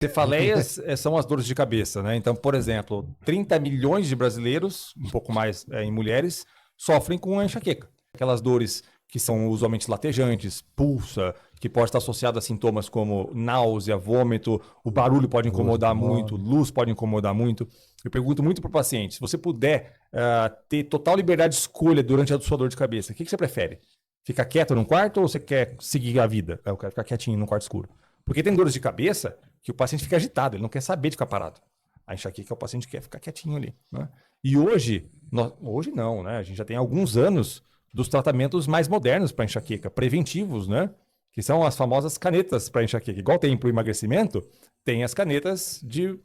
Cefaleias são as dores de cabeça, né? Então, por exemplo, 30 milhões de brasileiros, um pouco mais em mulheres, sofrem com a enxaqueca. Aquelas dores que são usualmente latejantes, pulsa, que pode estar associado a sintomas como náusea, vômito, o barulho pode incomodar muito, luz pode incomodar muito. Eu pergunto muito para o paciente, se você puder ter total liberdade de escolha durante a sua dor de cabeça, o que você prefere? Ficar quieto num quarto ou você quer seguir a vida? Eu quero ficar quietinho num quarto escuro. Porque tem dores de cabeça que o paciente fica agitado, ele não quer saber de ficar parado. A enxaqueca, o paciente quer ficar quietinho ali, né? E hoje não, né? A gente já tem alguns anos dos tratamentos mais modernos para enxaqueca, preventivos, né? Que são as famosas canetas para enxaqueca. Igual tem para o emagrecimento, tem as canetas de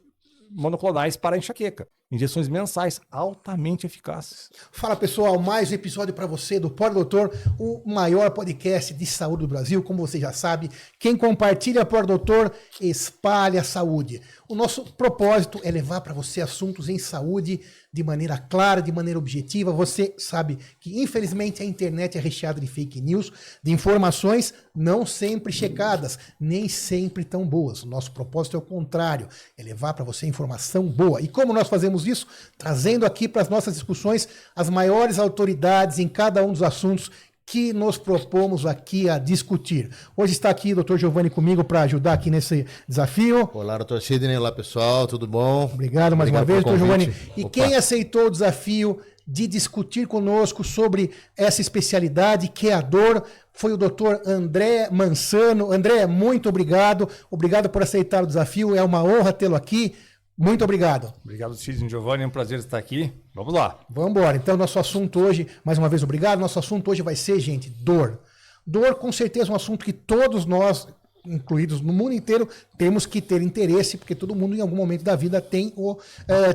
monoclonais para enxaqueca. Injeções mensais, altamente eficazes. Fala pessoal, mais um episódio para você do Pode Doutor, o maior podcast de saúde do Brasil, como você já sabe. Quem compartilha Pode Doutor, espalha a saúde. O nosso propósito é levar para você assuntos em saúde de maneira clara, de maneira objetiva. Você sabe que infelizmente a internet é recheada de fake news, de informações não sempre checadas, nem sempre tão boas. O nosso propósito é o contrário, é levar para você informação boa. E como nós fazemos isso? Trazendo aqui para as nossas discussões as maiores autoridades em cada um dos assuntos que nos propomos aqui a discutir. Hoje está aqui o Dr. Giovanni comigo para ajudar aqui nesse desafio. Olá, Dr. Sidney. Olá, pessoal. Tudo bom? Obrigado mais uma vez, Dr. Giovanni. E Opa. quem aceitou o desafio de discutir conosco sobre essa especialidade que é a dor foi o Dr. André Mansano. André, muito obrigado. Obrigado por aceitar o desafio. É uma honra tê-lo aqui. Muito obrigado. Obrigado, Sidney Giovanni. É um prazer estar aqui. Vamos lá. Vamos embora. Então, nosso assunto hoje, mais uma vez, obrigado. Nosso assunto hoje vai ser, gente, dor. Dor, com certeza, é um assunto que todos nós, incluídos no mundo inteiro, temos que ter interesse, porque todo mundo, em algum momento da vida, tem ou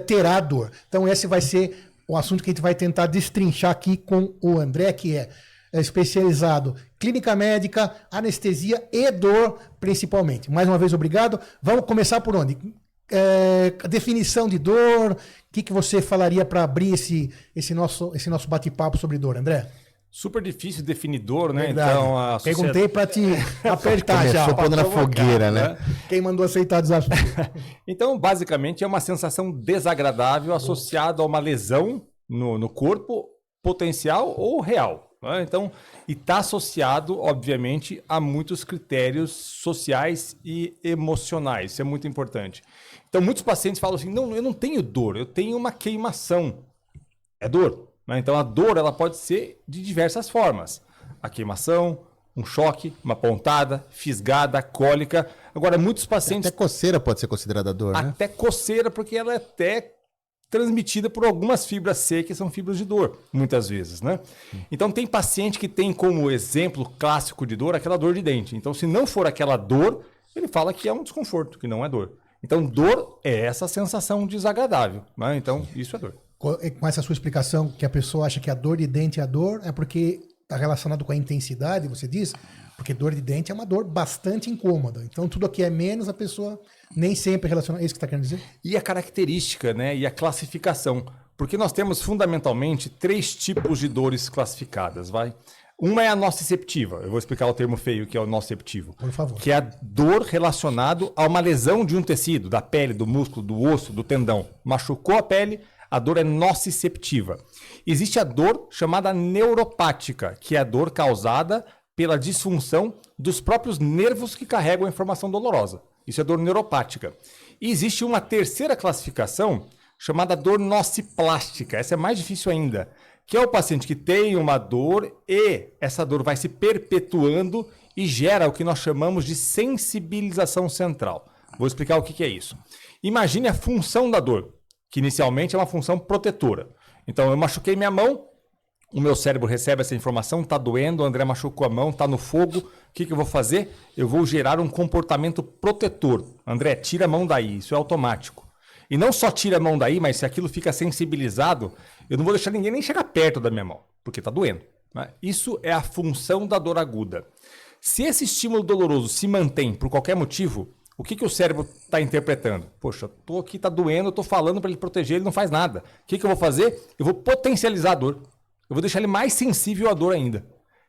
terá dor. Então, esse vai ser o assunto que a gente vai tentar destrinchar aqui com o André, que é especializado em clínica médica, anestesia e dor, principalmente. Mais uma vez, obrigado. Vamos começar por onde? A definição de dor, o que você falaria para abrir esse nosso bate-papo sobre dor, André? Super difícil definir dor, né? Verdade. Então, a Perguntei para te apertar já. Começou pondo na fogueira, né? Quem mandou aceitar o desafio? Então, basicamente, é uma sensação desagradável associada a uma lesão no corpo, potencial ou real. Né? Então, e está associado, obviamente, a muitos critérios sociais e emocionais. Isso é muito importante. Então, muitos pacientes falam assim, não, eu não tenho dor, eu tenho uma queimação. É dor. Né? Então, a dor ela pode ser de diversas formas. A queimação, um choque, uma pontada, fisgada, cólica. Agora, muitos pacientes... Até coceira pode ser considerada dor, né? Até coceira, porque ela é até transmitida por algumas fibras C, que são fibras de dor, muitas vezes, né? Então, tem paciente que tem como exemplo clássico de dor aquela dor de dente. Então, se não for aquela dor, ele fala que é um desconforto, que não é dor. Então, dor é essa sensação desagradável, né? Então, isso é dor. Com essa sua explicação, que a pessoa acha que a dor de dente é a dor, é porque está relacionado com a intensidade, você diz? Porque dor de dente é uma dor bastante incômoda. Então, tudo aqui é menos, a pessoa nem sempre relaciona... É isso que você está querendo dizer? E a característica, né? E a classificação. Porque nós temos, fundamentalmente, 3 tipos de dores classificadas, vai? Uma é a nociceptiva. Eu vou explicar o termo feio que é o nociceptivo. Por favor. Que é a dor relacionada a uma lesão de um tecido, da pele, do músculo, do osso, do tendão. Machucou a pele, a dor é nociceptiva. Existe a dor chamada neuropática, que é a dor causada pela disfunção dos próprios nervos que carregam a informação dolorosa. Isso é dor neuropática. E existe uma terceira classificação chamada dor nociplástica. Essa é mais difícil ainda, que é o paciente que tem uma dor e essa dor vai se perpetuando e gera o que nós chamamos de sensibilização central. Vou explicar o que é isso. Imagine a função da dor, que inicialmente é uma função protetora. Então, eu machuquei minha mão, o meu cérebro recebe essa informação, está doendo, o André machucou a mão, está no fogo. O que eu vou fazer? Eu vou gerar um comportamento protetor. André, tira a mão daí, isso é automático. E não só tira a mão daí, mas se aquilo fica sensibilizado, eu não vou deixar ninguém nem chegar perto da minha mão, porque está doendo. Né? Isso é a função da dor aguda. Se esse estímulo doloroso se mantém por qualquer motivo, o que o cérebro está interpretando? Poxa, tô aqui, está doendo, eu estou falando para ele proteger, ele não faz nada. O que eu vou fazer? Eu vou potencializar a dor. Eu vou deixar ele mais sensível à dor ainda,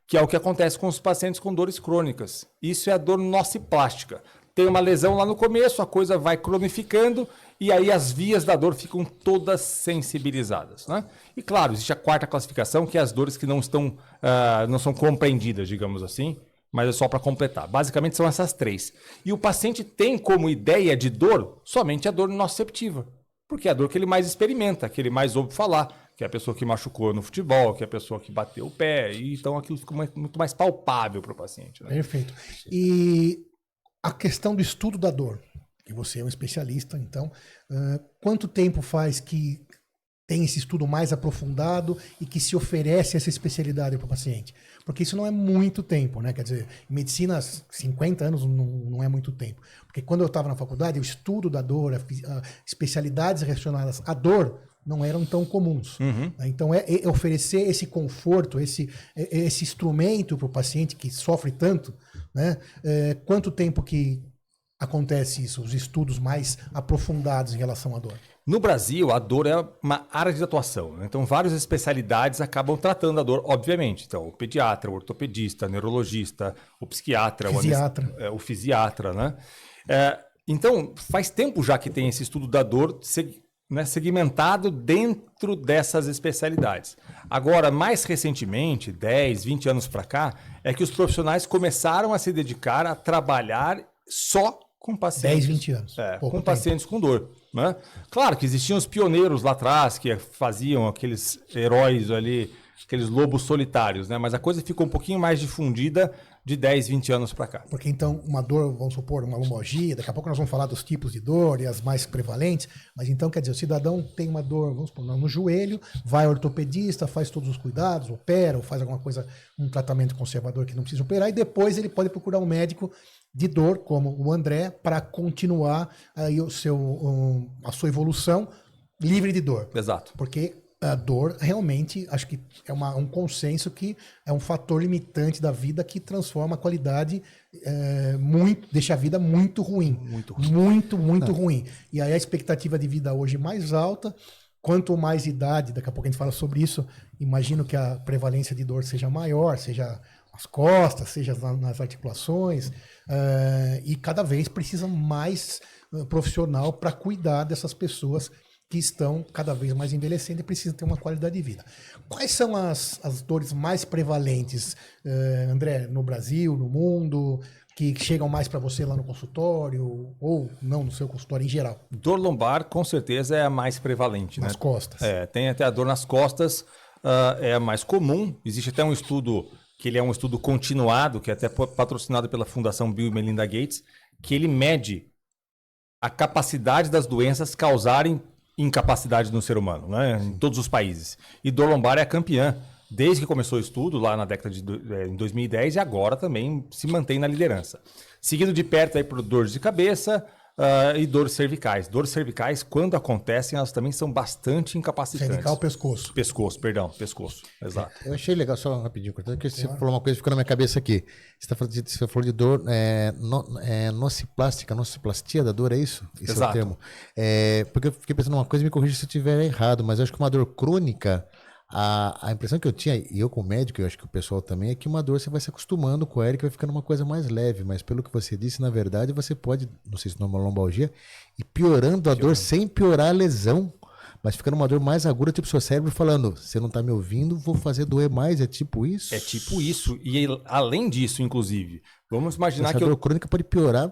que é o que acontece com os pacientes com dores crônicas. Isso é a dor nociplástica. tem uma lesão lá no começo, a coisa vai cronificando e aí as vias da dor ficam todas sensibilizadas, né? E claro, existe a quarta classificação, que é as dores que não são compreendidas, digamos assim, mas é só para completar. Basicamente são essas três. E o paciente tem como ideia de dor somente a dor nociceptiva, porque é a dor que ele mais experimenta, que ele mais ouve falar, que é a pessoa que machucou no futebol, que é a pessoa que bateu o pé, e então aquilo fica muito mais palpável para o paciente, né? Perfeito. E a questão do estudo da dor, que você é um especialista, então, quanto tempo faz que tem esse estudo mais aprofundado e que se oferece essa especialidade para o paciente? Porque isso não é muito tempo, né? Quer dizer, em medicina, 50 anos não é muito tempo. Porque quando eu estava na faculdade, o estudo da dor, especialidades relacionadas à dor, não eram tão comuns. Então, é oferecer esse conforto, esse instrumento para o paciente que sofre tanto, né? Quanto tempo que acontece isso, os estudos mais aprofundados em relação à dor? No Brasil, a dor é uma área de atuação, né? Então, várias especialidades acabam tratando a dor, obviamente. Então, o pediatra, o ortopedista, o neurologista, o psiquiatra, o fisiatra, né? Então, faz tempo já que tem esse estudo da dor segmentado dentro dessas especialidades. Agora, mais recentemente, 10, 20 anos para cá, é que os profissionais começaram a se dedicar a trabalhar só com pacientes. 10, 20 anos. Com pacientes com dor, né? Claro que existiam os pioneiros lá atrás que faziam aqueles heróis ali, aqueles lobos solitários, né? Mas a coisa ficou um pouquinho mais difundida de 10, 20 anos para cá. Porque então uma dor, vamos supor, uma lombalgia, daqui a pouco nós vamos falar dos tipos de dor e as mais prevalentes, mas então quer dizer, o cidadão tem uma dor, vamos supor, no joelho, vai ao ortopedista, faz todos os cuidados, opera ou faz alguma coisa, um tratamento conservador que não precisa operar e depois ele pode procurar um médico de dor, como o André, para continuar aí a sua evolução livre de dor. Exato. Porque a dor realmente, acho que é um consenso que é um fator limitante da vida que transforma a qualidade deixa a vida muito ruim. Muito ruim. E aí a expectativa de vida hoje mais alta, quanto mais idade, daqui a pouco a gente fala sobre isso, imagino que a prevalência de dor seja maior, seja nas costas, seja nas articulações, e cada vez precisa mais profissional para cuidar dessas pessoas que estão cada vez mais envelhecendo e precisam ter uma qualidade de vida. Quais são as dores mais prevalentes, André, no Brasil, no mundo, que chegam mais para você lá no consultório ou não no seu consultório em geral? Dor lombar, com certeza, é a mais prevalente. Nas costas. Tem até a dor nas costas, é a mais comum. Existe até um estudo, que ele é um estudo continuado, que é até patrocinado pela Fundação Bill e Melinda Gates, que ele mede a capacidade das doenças causarem incapacidade no ser humano, né? Em todos os países. E dor lombar é a campeã. Desde que começou o estudo, lá na década de 2010, e agora também se mantém na liderança. Seguido de perto aí por dores de cabeça e dores cervicais. Dores cervicais, quando acontecem, elas também são bastante incapacitantes. Cervical, pescoço. Pescoço. Exato. Eu achei legal, só rapidinho, cortando, que você falou uma coisa que ficou na minha cabeça aqui. Você falou de dor nociplastia da dor, é isso? Esse Exato. É o termo. Porque eu fiquei pensando uma coisa, me corrija se eu estiver errado, mas eu acho que uma dor crônica, a impressão que eu tinha, e eu como médico, eu acho que o pessoal também, é que uma dor você vai se acostumando com ela e que vai ficando uma coisa mais leve, mas pelo que você disse, na verdade, você pode, não sei se não é uma lombalgia, ir piorando a dor sem piorar a lesão, mas ficando uma dor mais aguda, tipo seu cérebro falando, você não tá me ouvindo, vou fazer doer mais, é tipo isso? É tipo isso, e além disso, inclusive, vamos imaginar essa que dor crônica pode piorar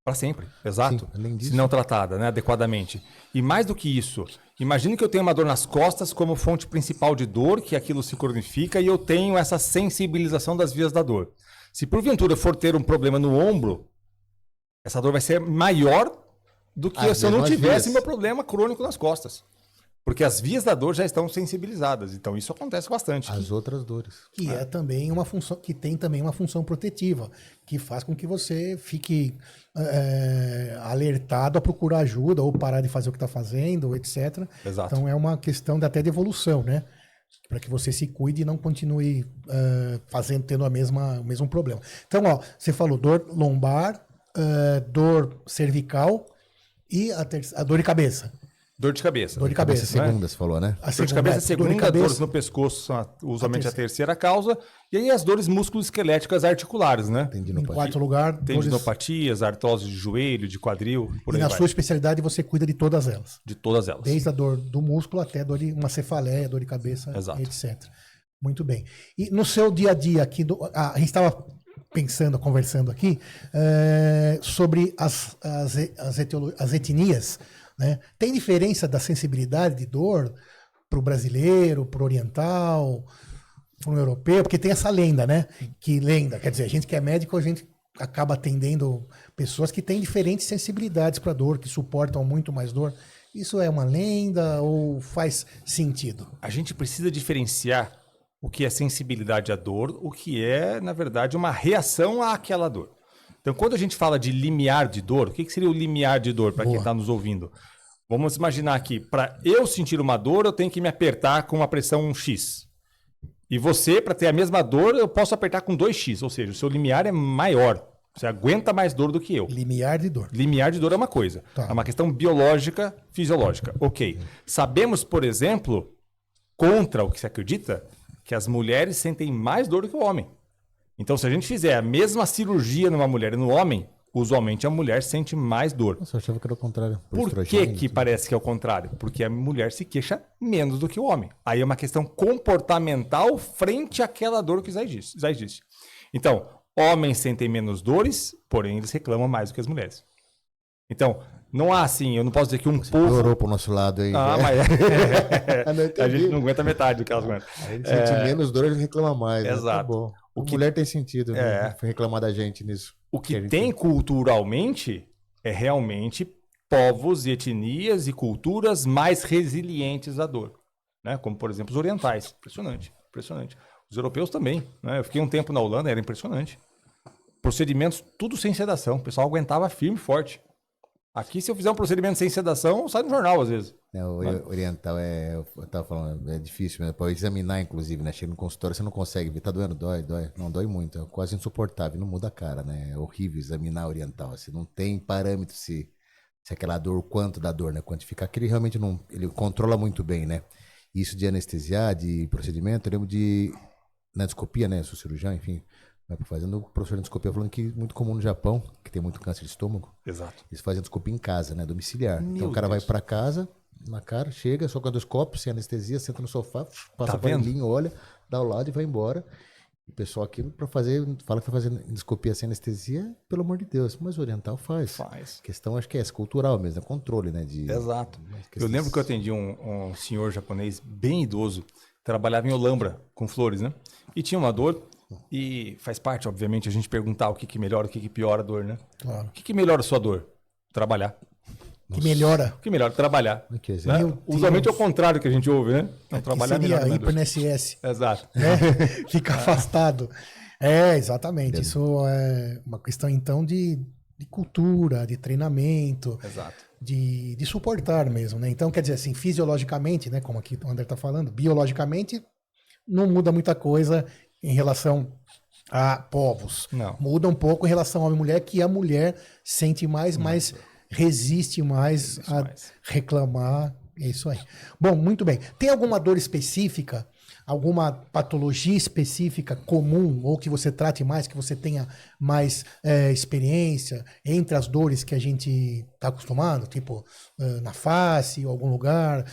para sempre, exato. Sim, além disso. Se não tratada, né, adequadamente. E mais do que isso, imagine que eu tenho uma dor nas costas como fonte principal de dor, que aquilo se cronifica, e eu tenho essa sensibilização das vias da dor. Se porventura eu for ter um problema no ombro, essa dor vai ser maior do que se eu não tivesse meu problema crônico nas costas. Porque as vias da dor já estão sensibilizadas. Então isso acontece bastante. as outras dores. Que é também uma função, que tem também uma função protetiva, que faz com que você fique alertado a procurar ajuda ou parar de fazer o que está fazendo, etc. Exato. Então é uma questão até de evolução, né? Para que você se cuide e não continue tendo o mesmo problema. Então, ó, você falou dor lombar, dor cervical e a dor de cabeça. Dor de cabeça. Dor de cabeça, segunda, você falou, né? A Dor de cabeça é a segunda, dor de cabeça, dores no pescoço são usualmente a terceira causa, e aí as dores musculoesqueléticas articulares, né? em quarto lugar, dores... Tendinopatias, artrose de joelho, de quadril, por E aí na vai. sua especialidade você cuida de todas elas. De todas elas. Desde a dor do músculo até dor de uma cefaleia, dor de cabeça, Exato. etc. Muito bem. E no seu dia a dia aqui, a gente estava pensando, conversando aqui, sobre as etnias, né? Tem diferença da sensibilidade de dor para o brasileiro, para o oriental, para o europeu? Porque tem essa lenda, né? Quer dizer, a gente que é médico, a gente acaba atendendo pessoas que têm diferentes sensibilidades para dor, que suportam muito mais dor. Isso é uma lenda ou faz sentido? A gente precisa diferenciar o que é sensibilidade à dor, o que é, na verdade, uma reação àquela dor. Então, quando a gente fala de limiar de dor, o que seria o limiar de dor para quem está nos ouvindo? Vamos imaginar aqui, para eu sentir uma dor, eu tenho que me apertar com uma pressão X. E você, para ter a mesma dor, eu posso apertar com 2x, ou seja, o seu limiar é maior. Você aguenta mais dor do que eu. Limiar de dor. Limiar de dor é uma coisa. Tá. É uma questão biológica, fisiológica. Ok. Sabemos, por exemplo, contra o que se acredita, que as mulheres sentem mais dor do que o homem. Então, se a gente fizer a mesma cirurgia numa mulher e no homem, usualmente a mulher sente mais dor. Nossa, eu achava que era o contrário. Por que parece que é o contrário? Porque a mulher se queixa menos do que o homem. Aí é uma questão comportamental frente àquela dor que já existe. Então, homens sentem menos dores, porém eles reclamam mais do que as mulheres. Então, não há assim, eu não posso dizer que um povo... Piorou pro nosso lado aí. Ah, mas a gente não aguenta metade do que elas aguentam. A gente sente menos dor, ele reclama mais. Exato. Né? Tá bom. A mulher tem sentido, né? Reclamar da gente nisso. O que tem culturalmente é realmente povos e etnias e culturas mais resilientes à dor, né? Como, por exemplo, os orientais. Impressionante, impressionante. Os europeus também, né? Eu fiquei um tempo na Holanda, era impressionante. Procedimentos tudo sem sedação. O pessoal aguentava firme e forte. Aqui, se eu fizer um procedimento sem sedação, sai no jornal, às vezes. O oriental eu tava falando, é difícil, né? Para examinar, inclusive, né? Chega no consultório, você não consegue ver, tá doendo, dói. Não, dói muito, é quase insuportável, não muda a cara, né? É horrível examinar oriental, assim, não tem parâmetro se aquela dor, o quanto da dor, né? Quantificar, que ele realmente não, ele controla muito bem, né? Isso de anestesiar, de procedimento, eu lembro de, na endoscopia, né? Eu sou cirurgião, enfim, fazendo o professor de endoscopia falando que é muito comum no Japão, que tem muito câncer de estômago. Exato. Eles fazem endoscopia em casa, né? Domiciliar. Meu então o cara Deus. vai para casa, na cara, chega, só com endoscópio, sem anestesia, senta no sofá, passa Tá o aparelhinho, olha, dá o lado e vai embora. O pessoal aqui fala que vai fazer endoscopia sem anestesia, pelo amor de Deus. Mas o oriental faz. A questão acho que é essa, cultural mesmo, é controle, né? Exato. Eu lembro que eu atendi um senhor japonês bem idoso, trabalhava em Olambra com flores, né? E tinha uma dor. E faz parte, obviamente, a gente perguntar o que melhora, o que piora a dor, né? Claro. O que melhora a sua dor? Trabalhar. Que melhora. O que melhora? Trabalhar. Que Né? exemplo. Usualmente é o contrário que a gente ouve, né? Não, trabalhar seria melhor. hiper NSS, Exato. né? Fica afastado. Exatamente. Isso é uma questão, então, de cultura, de treinamento. Exato. De suportar mesmo, né? Então, quer dizer assim, fisiologicamente, né? Como aqui o André está falando, biologicamente não muda muita coisa em relação a povos. Não. Muda um pouco em relação ao homem e mulher, que a mulher sente mais, mas resiste mais a reclamar. É isso aí. Bom, muito bem. Tem alguma dor específica, alguma patologia específica comum, ou que você trate mais, que você tenha mais experiência entre as dores que a gente está acostumado, tipo na face, ou algum lugar?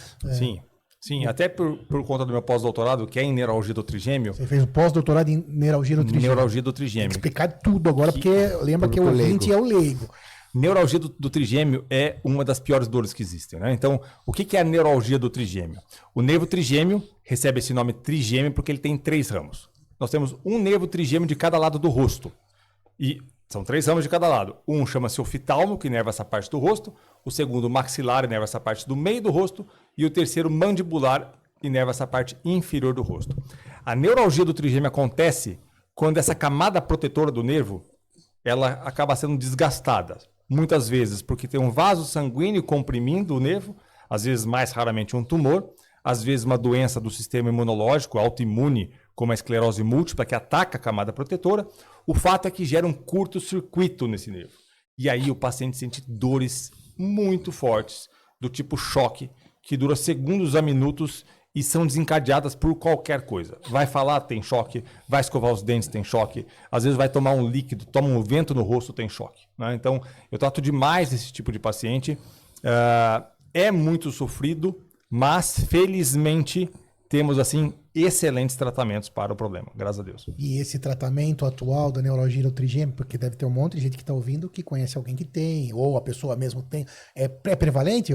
Sim, até por conta do meu pós-doutorado, que é em neuralgia do trigêmeo. Você fez um pós-doutorado em neuralgia do trigêmeo. Neuralgia do Tem que trigêmeo. explicar tudo agora, porque lembra que o ouvinte é o leigo. Neuralgia do trigêmeo é uma das piores dores que existem, né? Então, o que é a neuralgia do trigêmeo? O nervo trigêmeo recebe esse nome trigêmeo porque ele tem 3 ramos. Nós temos um nervo trigêmeo de cada lado do rosto. E são 3 ramos de cada lado. Um chama-se oftalmo, que inerva essa parte do rosto. O segundo, maxilar, inerva essa parte do meio do rosto. E o terceiro, mandibular, inerva essa parte inferior do rosto. A neuralgia do trigêmeo acontece quando essa camada protetora do nervo ela acaba sendo desgastada. Muitas vezes porque tem um vaso sanguíneo comprimindo o nervo, às vezes mais raramente um tumor, às vezes uma doença do sistema imunológico, autoimune, como a esclerose múltipla, que ataca a camada protetora. O fato é que gera um curto-circuito nesse nervo. E aí o paciente sente dores muito fortes, do tipo choque, que dura segundos a minutos e são desencadeadas por qualquer coisa. Vai falar, tem choque. Vai escovar os dentes, tem choque. Às vezes vai tomar um líquido, toma um vento no rosto, tem choque. Né? Então, eu trato demais esse tipo de paciente. É muito sofrido, mas felizmente temos assim excelentes tratamentos para o problema, graças a Deus. E esse tratamento atual da neuralgia do trigêmeo, porque deve ter um monte de gente que está ouvindo que conhece alguém que tem, ou a pessoa mesmo tem, é prevalente?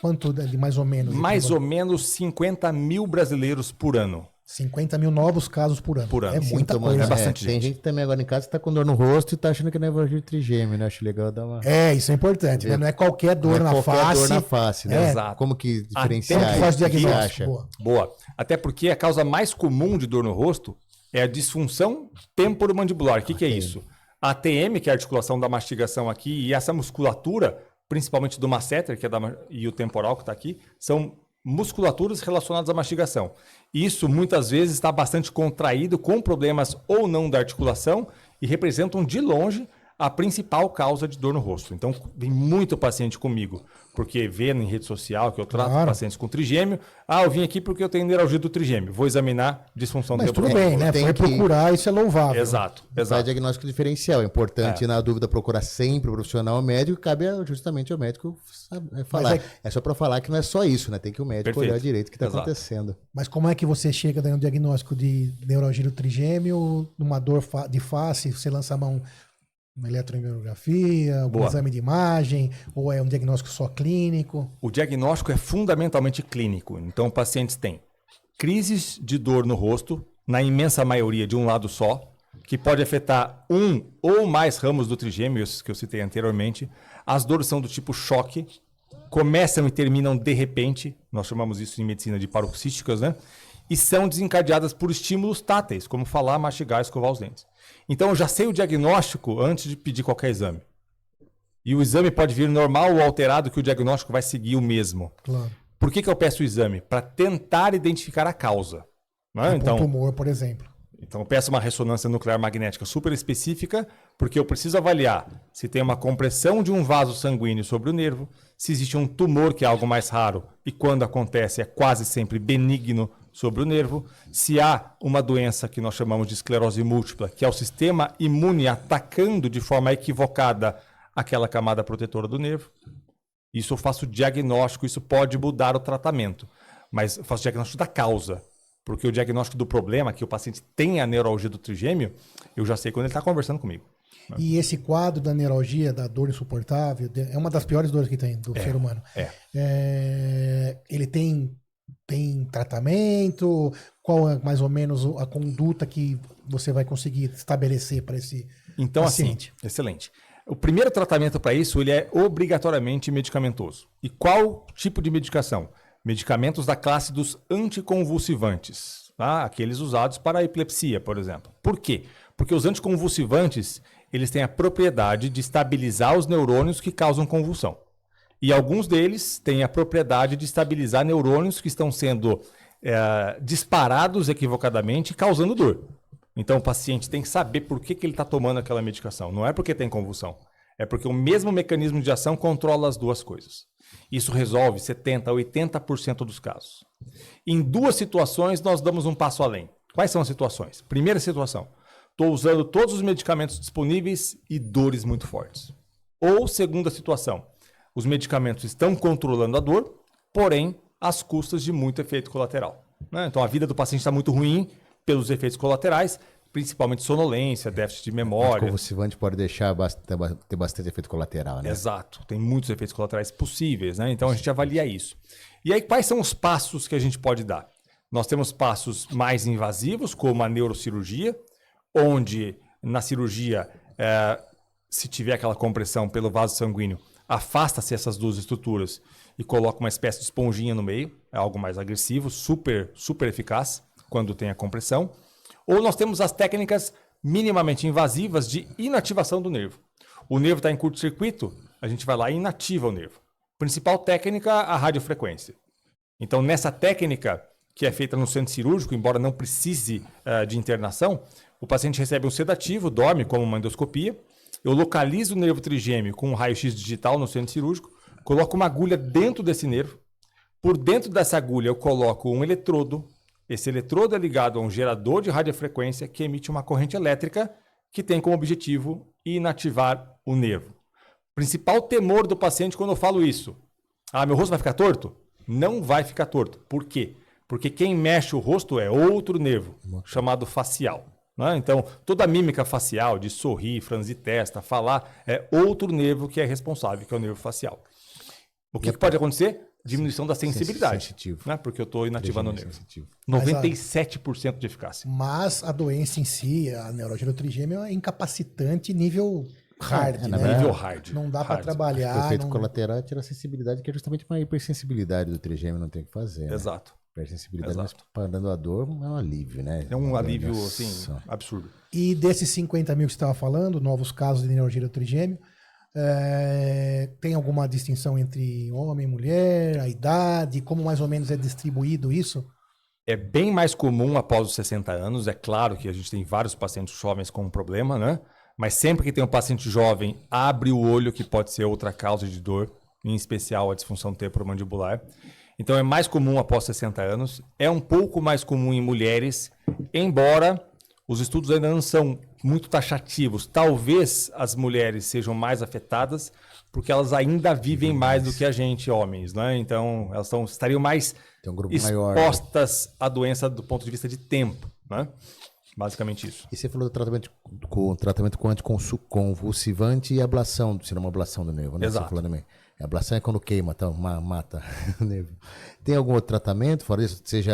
Quanto de mais ou menos? Mais ou menos 50 mil brasileiros por ano. 50 mil novos casos por ano. Por ano. É muita Sintomas, coisa. É bastante Tem gente também agora em casa que tá com dor no rosto e tá achando que é neuralgia do trigêmeo, né? Acho legal dar uma... Isso é importante, né? Não é qualquer dor na face. dor na face, né? Exato. Como que diferenciar Como que faz o isso? O que você diagnóstico? acha? Boa. Até porque a causa mais comum de dor no rosto é a disfunção temporomandibular. O que é isso? A ATM, que é a articulação da mastigação aqui, e essa musculatura, principalmente do masseter, que é e o temporal que está aqui, são musculaturas relacionadas à mastigação. Isso muitas vezes está bastante contraído com problemas ou não da articulação e representam de longe a principal causa de dor no rosto. Então, vem muito paciente comigo, porque vê em rede social que eu trato pacientes com trigêmeo. Eu vim aqui porque eu tenho neuralgia do trigêmeo. Vou examinar disfunção Mas tudo temporal. bem, né? Foi procurar, isso é louvável. Exato. Faz diagnóstico diferencial. É importante, na dúvida, procurar sempre o profissional médico. Cabe justamente ao médico falar. É só para falar que não é só isso, né? Tem que o médico olhar direito o que está acontecendo. Mas como é que você chega dando um diagnóstico de neuralgia do trigêmeo, numa dor de face, você lança a mão... Uma eletromiografia, algum exame de imagem, ou é um diagnóstico só clínico? O diagnóstico é fundamentalmente clínico. Então, pacientes têm crises de dor no rosto, na imensa maioria de um lado só, que pode afetar um ou mais ramos do trigêmeo, esses que eu citei anteriormente. As dores são do tipo choque, começam e terminam de repente, nós chamamos isso em medicina de paroxísticas, né? E são desencadeadas por estímulos táteis, como falar, mastigar, escovar os dentes. Então, eu já sei o diagnóstico antes de pedir qualquer exame. E o exame pode vir normal ou alterado, que o diagnóstico vai seguir o mesmo. Claro. Por que eu peço o exame? Para tentar identificar a causa. Né? Um tumor, por exemplo. Então, eu peço uma ressonância nuclear magnética super específica, porque eu preciso avaliar se tem uma compressão de um vaso sanguíneo sobre o nervo, se existe um tumor, que é algo mais raro, e quando acontece é quase sempre benigno sobre o nervo, se há uma doença que nós chamamos de esclerose múltipla, que é o sistema imune atacando de forma equivocada aquela camada protetora do nervo. Isso eu faço diagnóstico, isso pode mudar o tratamento, mas eu faço diagnóstico da causa. Porque o diagnóstico do problema, que o paciente tem a neuralgia do trigêmeo, eu já sei quando ele está conversando comigo. E esse quadro da neuralgia, da dor insuportável, é uma das piores dores que tem do ser humano. Ele tem tratamento? Qual é mais ou menos a conduta que você vai conseguir estabelecer para esse paciente? Assim, excelente. O primeiro tratamento para isso, ele é obrigatoriamente medicamentoso. E qual tipo de medicação? Medicamentos da classe dos anticonvulsivantes, tá? Aqueles usados para a epilepsia, por exemplo. Por quê? Porque os anticonvulsivantes, eles têm a propriedade de estabilizar os neurônios que causam convulsão. E alguns deles têm a propriedade de estabilizar neurônios que estão sendo disparados equivocadamente, causando dor. Então o paciente tem que saber por que ele está tomando aquela medicação. Não é porque tem convulsão, é porque o mesmo mecanismo de ação controla as duas coisas. Isso resolve 70% a 80% dos casos. Em duas situações, nós damos um passo além. Quais são as situações? Primeira situação, estou usando todos os medicamentos disponíveis e dores muito fortes. Ou segunda situação, os medicamentos estão controlando a dor, porém, às custas de muito efeito colateral. Né? Então, a vida do paciente está muito ruim pelos efeitos colaterais, principalmente sonolência, déficit de memória. O convulsivante pode deixar ter bastante efeito colateral, né? Exato, tem muitos efeitos colaterais possíveis, né? Então a gente avalia isso. E aí, quais são os passos que a gente pode dar? Nós temos passos mais invasivos, como a neurocirurgia, onde na cirurgia, se tiver aquela compressão pelo vaso sanguíneo, afasta-se essas duas estruturas e coloca uma espécie de esponjinha no meio, é algo mais agressivo, super eficaz quando tem a compressão. Ou nós temos as técnicas minimamente invasivas de inativação do nervo. O nervo está em curto-circuito, a gente vai lá e inativa o nervo. Principal técnica, a radiofrequência. Então, nessa técnica, que é feita no centro cirúrgico, embora não precise de internação, o paciente recebe um sedativo, dorme como uma endoscopia. Eu localizo o nervo trigêmeo com um raio-x digital no centro cirúrgico, coloco uma agulha dentro desse nervo. Por dentro dessa agulha eu coloco um eletrodo. Esse eletrodo é ligado a um gerador de radiofrequência que emite uma corrente elétrica que tem como objetivo inativar o nervo. Principal temor do paciente quando eu falo isso. Meu rosto vai ficar torto? Não vai ficar torto. Por quê? Porque quem mexe o rosto é outro nervo, chamado facial. Né? Então, toda a mímica facial, de sorrir, franzir testa, falar, é outro nervo que é responsável, que é o nervo facial. O que pode acontecer? Diminuição da sensibilidade, né? Porque eu estou inativando o nervo. 97% de eficácia. Mas a doença em si, a neuralgia do trigêmeo, é incapacitante nível hard, né? Nível hard. Não dá para trabalhar. O efeito colateral tira a sensibilidade, que é justamente uma hipersensibilidade do trigêmeo, não tem o que fazer. Exato. Né? Hipersensibilidade, mas parando a dor, é um alívio, né? É um alívio, assim, absurdo. E desses 50 mil que você estava falando, novos casos de neuralgia do trigêmeo, tem alguma distinção entre homem e mulher, a idade, como mais ou menos é distribuído isso? É bem mais comum após os 60 anos. É claro que a gente tem vários pacientes jovens com um problema, né? Mas sempre que tem um paciente jovem, abre o olho, que pode ser outra causa de dor, em especial a disfunção temporomandibular. Então é mais comum após 60 anos. É um pouco mais comum em mulheres, embora os estudos ainda não são muito taxativos. Talvez as mulheres sejam mais afetadas, porque elas ainda vivem mais do que a gente, homens, né? Então elas estariam mais expostas à doença do ponto de vista de tempo, né? Basicamente isso. E você falou do tratamento com anticonvulsivante e ablação, seria uma ablação do nervo, né? Exato. Você falou também. A ablação é quando queima, tá? Mata o nervo. Tem algum outro tratamento, fora isso, seja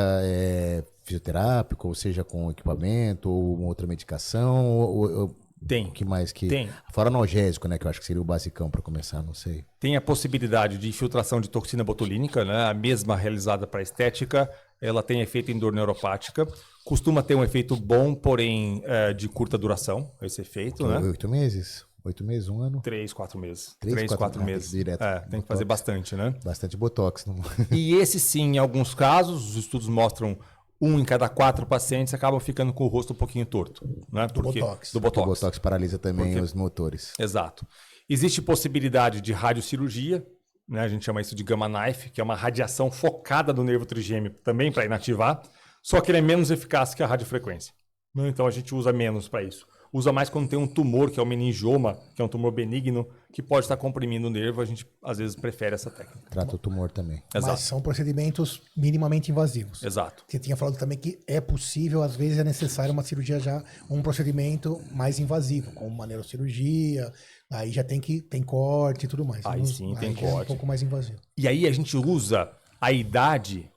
fisioterápico, ou seja com equipamento, ou uma outra medicação? Tem. O que mais que... Tem. Fora analgésico, né? Que eu acho que seria o basicão para começar, não sei. Tem a possibilidade de infiltração de toxina botulínica, né? A mesma realizada para estética. Ela tem efeito em dor neuropática. Costuma ter um efeito bom, porém de curta duração, esse efeito, né? 8 meses? 8 meses, 1 ano? 3, 4 meses. 3, 4 meses. Direto. Tem que fazer bastante, né? Bastante botox. Não... E esse sim, em alguns casos, os estudos mostram 1 em cada 4 pacientes acabam ficando com o rosto um pouquinho torto. Né? Do botox. O botox paralisa também os motores. Exato. Existe possibilidade de radiocirurgia, né? A gente chama isso de gamma knife, que é uma radiação focada no nervo trigêmeo também para inativar, só que ele é menos eficaz que a radiofrequência. Então a gente usa menos para isso. Usa mais quando tem um tumor, que é o meningioma, que é um tumor benigno, que pode estar comprimindo o nervo. A gente, às vezes, prefere essa técnica. Trata o tumor também. Exato. Mas são procedimentos minimamente invasivos. Exato. Você tinha falado também que é possível, às vezes é necessário uma cirurgia já, um procedimento mais invasivo, como uma neurocirurgia, aí já tem corte e tudo mais. Aí sim, tem corte. É um pouco mais invasivo. E aí a gente usa a idade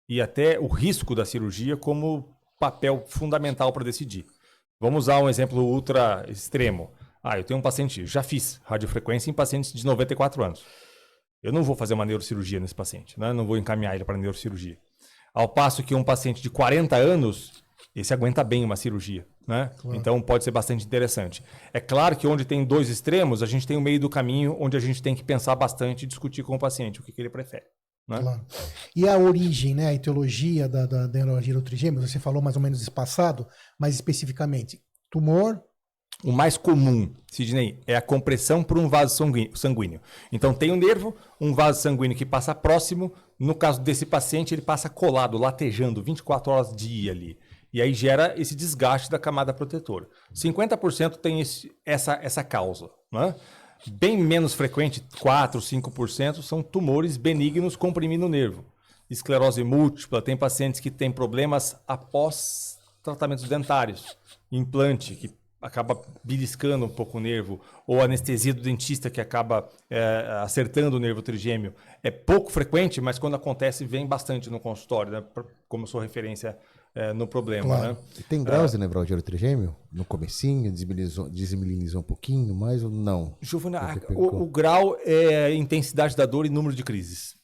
e até o risco da cirurgia como papel fundamental para decidir. Vamos usar um exemplo ultra extremo. Eu tenho um paciente, já fiz radiofrequência em pacientes de 94 anos. Eu não vou fazer uma neurocirurgia nesse paciente, né? Não vou encaminhar ele para neurocirurgia. Ao passo que um paciente de 40 anos, esse aguenta bem uma cirurgia, né? Claro. Então pode ser bastante interessante. É claro que onde tem dois extremos, a gente tem o meio do caminho onde a gente tem que pensar bastante e discutir com o paciente o que ele prefere. Né? Claro. E a origem, né, a etiologia da neuralgia do trigêmeo, você falou mais ou menos espaçado, mas especificamente, tumor? O mais comum, Sidney, é a compressão por um vaso sanguíneo. Então tem um nervo, um vaso sanguíneo que passa próximo, no caso desse paciente ele passa colado, latejando 24 horas dia ali. E aí gera esse desgaste da camada protetora. 50% tem essa causa, né? Bem menos frequente, 4%, 5%, são tumores benignos comprimindo o nervo. Esclerose múltipla, tem pacientes que têm problemas após tratamentos dentários. Implante, que acaba beliscando um pouco o nervo, ou anestesia do dentista, que acaba acertando o nervo trigêmeo. É pouco frequente, mas quando acontece, vem bastante no consultório, né? Como sou referência no problema. Claro. Né? E tem graus de nevralgia do trigêmeo? No comecinho, desmilinizou um pouquinho mais ou não? Giovana, o grau é a intensidade da dor e número de crises.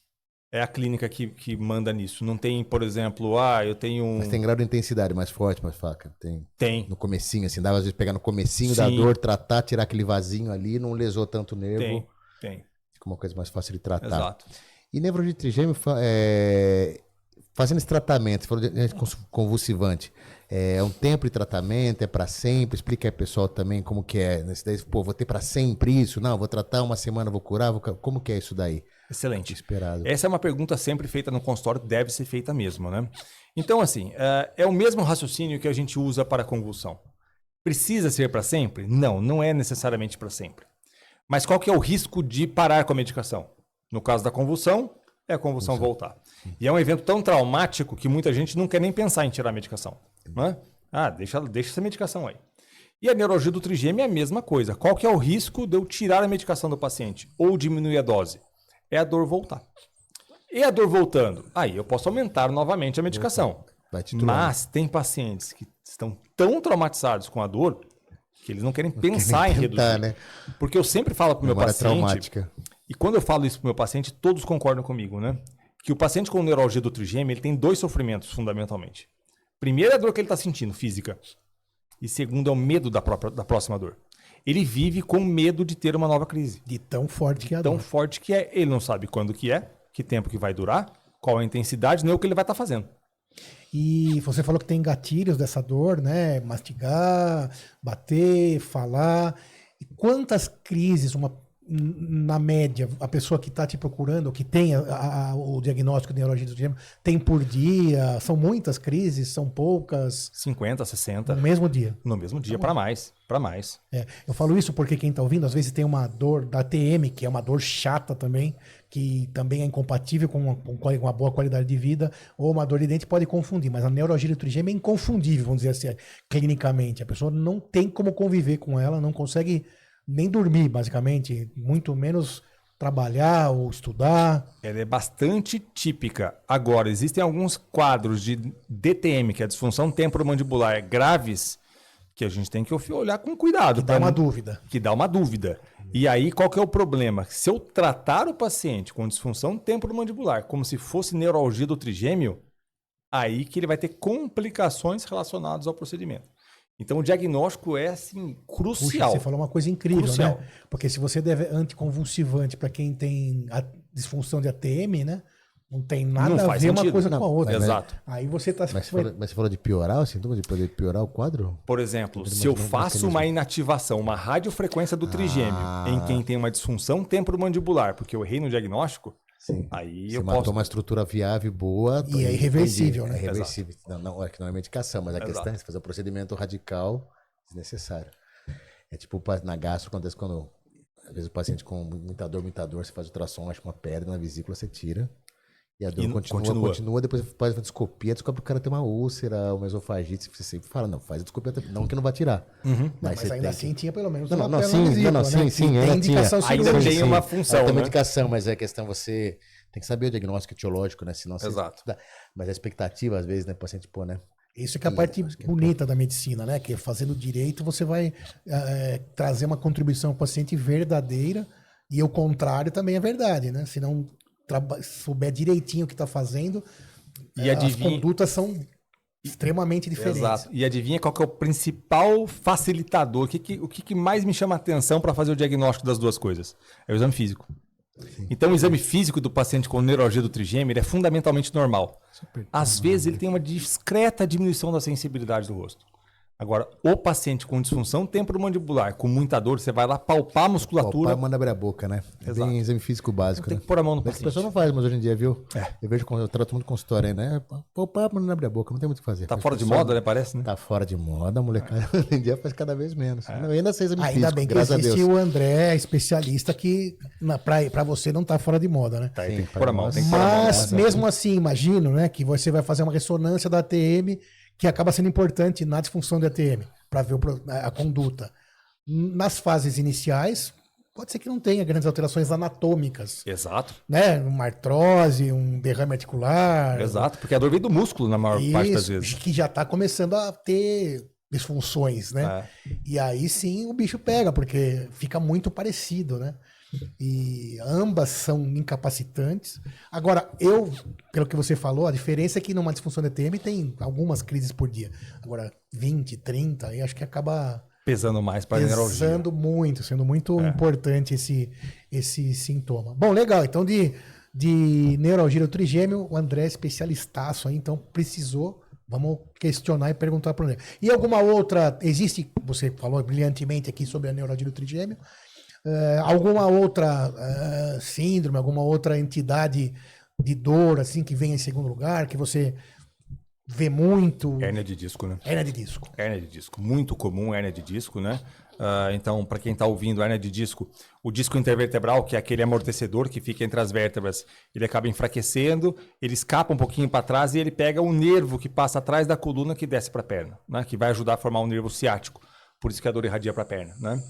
É a clínica que manda nisso. Não tem, por exemplo, eu tenho um... Mas tem grau de intensidade mais forte, mais fraca? Tem. No comecinho, assim, dava às vezes pegar no comecinho da dor, tratar, tirar aquele vasinho ali, não lesou tanto o nervo. Tem. Fica uma coisa mais fácil de tratar. Exato. E nevralgia de trigêmeo, fazendo esse tratamento, você falou de convulsivante, é um tempo de tratamento, é para sempre? Explica aí, pessoal, também como que é. Vou ter para sempre isso? Não, vou tratar uma semana, vou curar, como que é isso daí? Excelente. Esperado. Essa é uma pergunta sempre feita no consultório, deve ser feita mesmo, né? Então, assim, é o mesmo raciocínio que a gente usa para a convulsão. Precisa ser para sempre? Não, não é necessariamente para sempre. Mas qual que é o risco de parar com a medicação? No caso da convulsão, é a convulsão voltar. E é um evento tão traumático que muita gente não quer nem pensar em tirar a medicação. Né? Deixa essa medicação aí. E a neuralgia do trigêmeo é a mesma coisa. Qual que é o risco de eu tirar a medicação do paciente ou diminuir a dose? É a dor voltar. E a dor voltando? Aí eu posso aumentar novamente a medicação. Mas tem pacientes que estão tão traumatizados com a dor que eles não querem pensar em reduzir. Né? Porque eu sempre falo para o meu paciente... traumática. E quando eu falo isso para o meu paciente, todos concordam comigo, né? Que o paciente com neuralgia do trigêmeo, ele tem 2 sofrimentos, fundamentalmente. Primeiro é a dor que ele está sentindo, física. E segundo é o medo da próxima dor. Ele vive com medo de ter uma nova crise. De tão forte que é a dor. Tão forte que é. Ele não sabe quando que é, que tempo que vai durar, qual a intensidade, nem o que ele vai estar fazendo. E você falou que tem gatilhos dessa dor, né? Mastigar, bater, falar. E quantas crises, na média, a pessoa que está te procurando, que tem o diagnóstico de neuralgia do trigêmeo, tem por dia? São muitas crises? São poucas? 50, 60. No mesmo dia? No mesmo dia, para mais. Eu falo isso porque quem está ouvindo, às vezes tem uma dor da TM, que é uma dor chata também, que também é incompatível com uma boa qualidade de vida, ou uma dor de dente pode confundir, mas a neuralgia do trigêmeo é inconfundível, vamos dizer assim, clinicamente. A pessoa não tem como conviver com ela, não consegue nem dormir, basicamente, muito menos trabalhar ou estudar. Ela é bastante típica. Agora, existem alguns quadros de DTM, que é a disfunção temporomandibular, graves, que a gente tem que olhar com cuidado. Que dá uma dúvida. Que dá uma dúvida. E aí, qual que é o problema? Se eu tratar o paciente com disfunção temporomandibular como se fosse neuralgia do trigêmeo, aí que ele vai ter complicações relacionadas ao procedimento. Então, o diagnóstico é, assim, crucial. Puxa, você falou uma coisa incrível, né? Porque se você deve anticonvulsivante para quem tem a disfunção de ATM, né? Não tem nada a ver uma coisa com a outra. Exato. Aí você está... Mas você falou de piorar o sintoma, de poder piorar o quadro? Por exemplo, se eu faço uma inativação, uma radiofrequência do trigêmeo, em quem tem uma disfunção temporomandibular, porque eu errei no diagnóstico, sim. Aí você eu matou posso... uma estrutura viável boa. E é irreversível, né? É irreversível. Não, é que não é medicação, mas a Exato. questão é fazer um procedimento radical desnecessário. É tipo na gastro, acontece quando, às vezes, o paciente com muita dor, você faz ultrassom, acha uma pedra na vesícula, você tira. E a dor continua, depois faz uma endoscopia, descobre que o cara tem uma úlcera, uma esofagite, você sempre fala, não, faz a endoscopia, não que não vai tirar. Mas ainda assim tinha pelo menos uma pedra na vesícula, né? Sim, tem indicação cirúrgica. Ainda tem uma função, tem uma né? indicação, mas é questão você tem que saber o diagnóstico etiológico, né? Senão Exato. Mas a expectativa, às vezes, né, o paciente, né? Isso que é a parte bonita da medicina, né? Que fazendo direito você vai trazer uma contribuição ao paciente verdadeira e o contrário também é verdade, né? Se não souber direitinho o que está fazendo, as condutas são extremamente diferentes. Exato. E adivinha qual que é o principal facilitador? O que mais me chama a atenção para fazer o diagnóstico das duas coisas? É o exame físico. Sim. Então, o exame físico do paciente com neuralgia do trigêmeo ele é fundamentalmente normal. Às vezes, ele tem uma discreta diminuição da sensibilidade do rosto. Agora, o paciente com disfunção temporomandibular, com muita dor, você vai lá palpar a musculatura. Palpar e manda abrir a boca, né? É bem exame físico básico, tem né? que pôr a mão no paciente. A pessoa não faz, mas hoje em dia, viu? Eu vejo quando eu trato muito consultório aí, né? Palpar, mas não abrir a boca, não tem muito o que fazer. Tá fora de moda, né? Parece, né? Tá fora de moda, a molecada hoje em dia faz cada vez menos. Eu ainda sei exame Ainda físico, bem que graças a Deus. existe o André, especialista, que pra você não tá fora de moda, né? Tá, Sim, tem que pôr a mão. Mas, mesmo assim, imagino, né, que você vai fazer uma ressonância da ATM, que acaba sendo importante na disfunção da ATM, para ver a conduta. Nas fases iniciais, pode ser que não tenha grandes alterações anatômicas. Exato. Né? Uma artrose, um derrame articular. Exato, porque a dor vem do músculo na maior parte das vezes. Que já está começando a ter disfunções, né? E aí sim o bicho pega, porque fica muito parecido, né? E ambas são incapacitantes. Agora, pelo que você falou, a diferença é que numa disfunção de TM tem algumas crises por dia. Agora, 20, 30, aí acho que acaba pesando mais para a neuralgia. Pesando muito, sendo muito importante esse sintoma. Bom, legal. Então, de neuralgia do trigêmeo, o André é especialistaço aí, então precisou. Vamos questionar e perguntar para o André. E alguma outra, você falou brilhantemente aqui sobre a neuralgia do trigêmeo, Alguma outra síndrome, alguma outra entidade de dor, assim, que vem em segundo lugar, que você vê muito? Hérnia de disco, né? Hérnia de disco. Hérnia de disco. Muito comum hérnia de disco, né? Então, para quem está ouvindo, hérnia de disco, o disco intervertebral, que é aquele amortecedor que fica entre as vértebras, ele acaba enfraquecendo, ele escapa um pouquinho para trás e ele pega o nervo que passa atrás da coluna que desce para a perna, né? Que vai ajudar a formar um nervo ciático. Por isso que a dor irradia para a perna, né?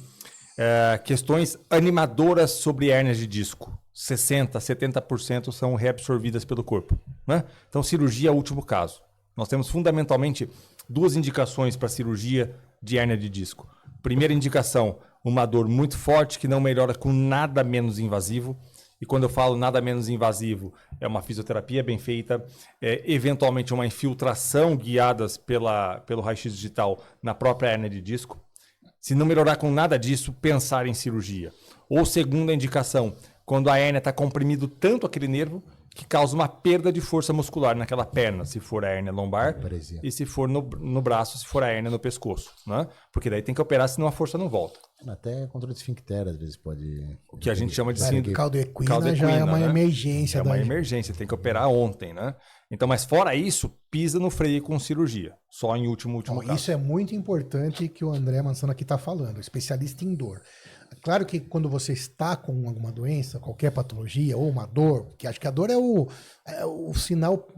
Questões animadoras sobre hérnias de disco. 60%, 70% são reabsorvidas pelo corpo, né? Então, cirurgia é o último caso. Nós temos fundamentalmente 2 indicações para cirurgia de hérnia de disco. Primeira indicação, uma dor muito forte que não melhora com nada menos invasivo. E quando eu falo nada menos invasivo, é uma fisioterapia bem feita, eventualmente uma infiltração guiadas pelo raio-x digital na própria hérnia de disco. Se não melhorar com nada disso, pensar em cirurgia. Ou segunda indicação, quando a hérnia está comprimido tanto aquele nervo que causa uma perda de força muscular naquela perna, se for a hérnia lombar, e se for no braço, se for a hérnia no pescoço, né? Porque daí tem que operar, senão a força não volta. Até controle de esfincter, às vezes, pode... O que a gente chama de caldo equina já é uma emergência. É uma emergência, tem que operar ontem, né? Então, mas fora isso, pisa no freio com cirurgia, só em último caso. Isso é muito importante que o André Mansano aqui está falando, especialista em dor. Claro que quando você está com alguma doença, qualquer patologia ou uma dor, que acho que a dor é o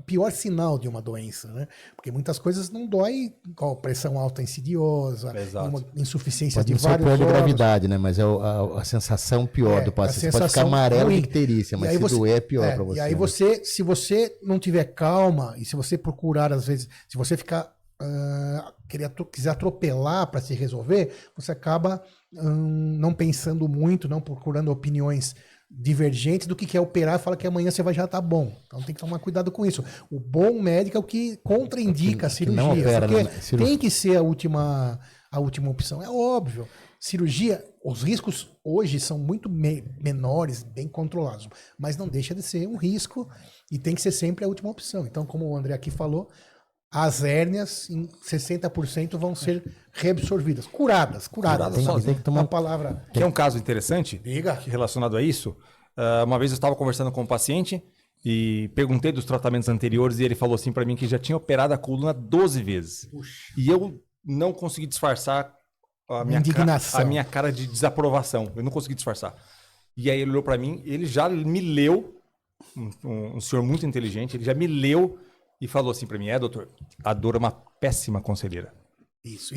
pior sinal de uma doença, né? Porque muitas coisas não dói, igual pressão alta insidiosa, uma insuficiência de vários órgãos. Pode de gravidade, né? Mas é a sensação pior do paciente. Você pode ficar amarelo de icterícia, mas se doer é pior para você. E aí você, se você não tiver calma e se você procurar, às vezes, se você ficar quiser atropelar para se resolver, você acaba não pensando muito, não procurando opiniões divergentes do que é operar e fala que amanhã você vai já estar bom. Então tem que tomar cuidado com isso. O bom médico é o que contraindica a cirurgia. Não opera, porque tem que ser a última opção. É óbvio. Cirurgia, os riscos hoje são muito menores, bem controlados, mas não deixa de ser um risco e tem que ser sempre a última opção. Então, como o André aqui falou, as hérnias, em 60%, vão ser reabsorvidas, curadas. Tem que tomar uma palavra. Que é um caso interessante, Diga. Relacionado a isso. Uma vez eu estava conversando com um paciente e perguntei dos tratamentos anteriores e ele falou assim para mim que já tinha operado a coluna 12 vezes. Puxa. E eu não consegui disfarçar a minha cara de desaprovação. Eu não consegui disfarçar. E aí ele olhou para mim, ele já me leu, um senhor muito inteligente, ele já me leu e falou assim para mim, doutor, a dor é uma péssima conselheira. Isso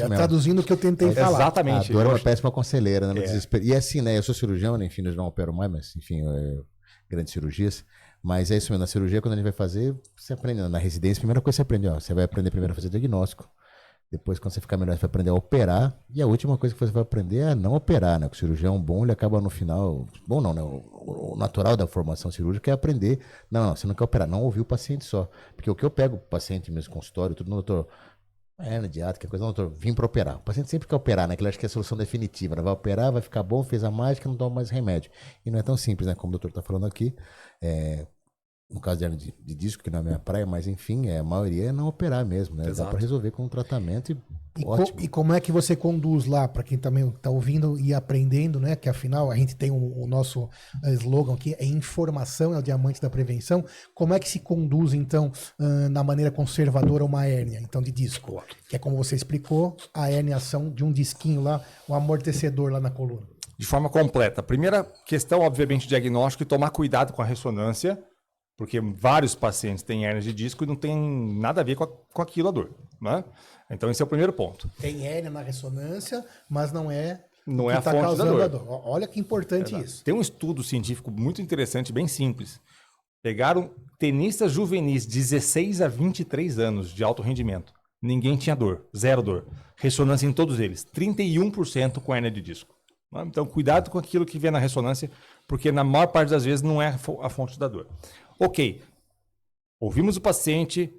traduzindo o que eu tentei falar. Exatamente. A dor é uma péssima conselheira, né? E assim, né? Eu sou cirurgião, né? Enfim, eu não opero mais, mas enfim, grandes cirurgias. Mas é isso mesmo, na cirurgia, quando a gente vai fazer, você aprende. Na residência, a primeira coisa que você aprende, você vai aprender primeiro a fazer diagnóstico. Depois, quando você ficar melhor, você vai aprender a operar. E a última coisa que você vai aprender é a não operar, né? O cirurgião bom, ele acaba no final... Bom não, né? O natural da formação cirúrgica é aprender... Não, você não quer operar, não ouvir o paciente só. Porque o que eu pego o paciente, mesmo consultório, tudo, doutor... na dieta, que coisa, não, doutor, vim para operar. O paciente sempre quer operar, né? Que ele acha que é a solução definitiva, né? Vai operar, vai ficar bom, fez a mágica, não toma mais remédio. E não é tão simples, né? Como o doutor está falando aqui. No caso de hérnia de disco, que não é a minha praia, mas enfim, a maioria é não operar mesmo, né? Exato. Dá para resolver com um tratamento ótimo. E como é que você conduz lá, para quem também está ouvindo e aprendendo, né? Que afinal a gente tem o nosso slogan aqui, é informação, é o diamante da prevenção. Como é que se conduz, então, na maneira conservadora uma hérnia, então, de disco? Que é como você explicou, a herniação de um disquinho lá, o amortecedor lá na coluna. De forma completa. Primeira questão, obviamente, diagnóstico e tomar cuidado com a ressonância, porque vários pacientes têm hérnia de disco e não tem nada a ver com aquilo a dor, né? Então esse é o primeiro ponto. Tem hérnia na ressonância, mas não é a fonte da dor. Olha que importante isso. Tem um estudo científico muito interessante, bem simples. Pegaram tenistas juvenis, 16 a 23 anos de alto rendimento. Ninguém tinha dor, zero dor. Ressonância em todos eles, 31% com hérnia de disco. Então cuidado com aquilo que vê na ressonância, porque na maior parte das vezes não é a fonte da dor. Ok, ouvimos o paciente,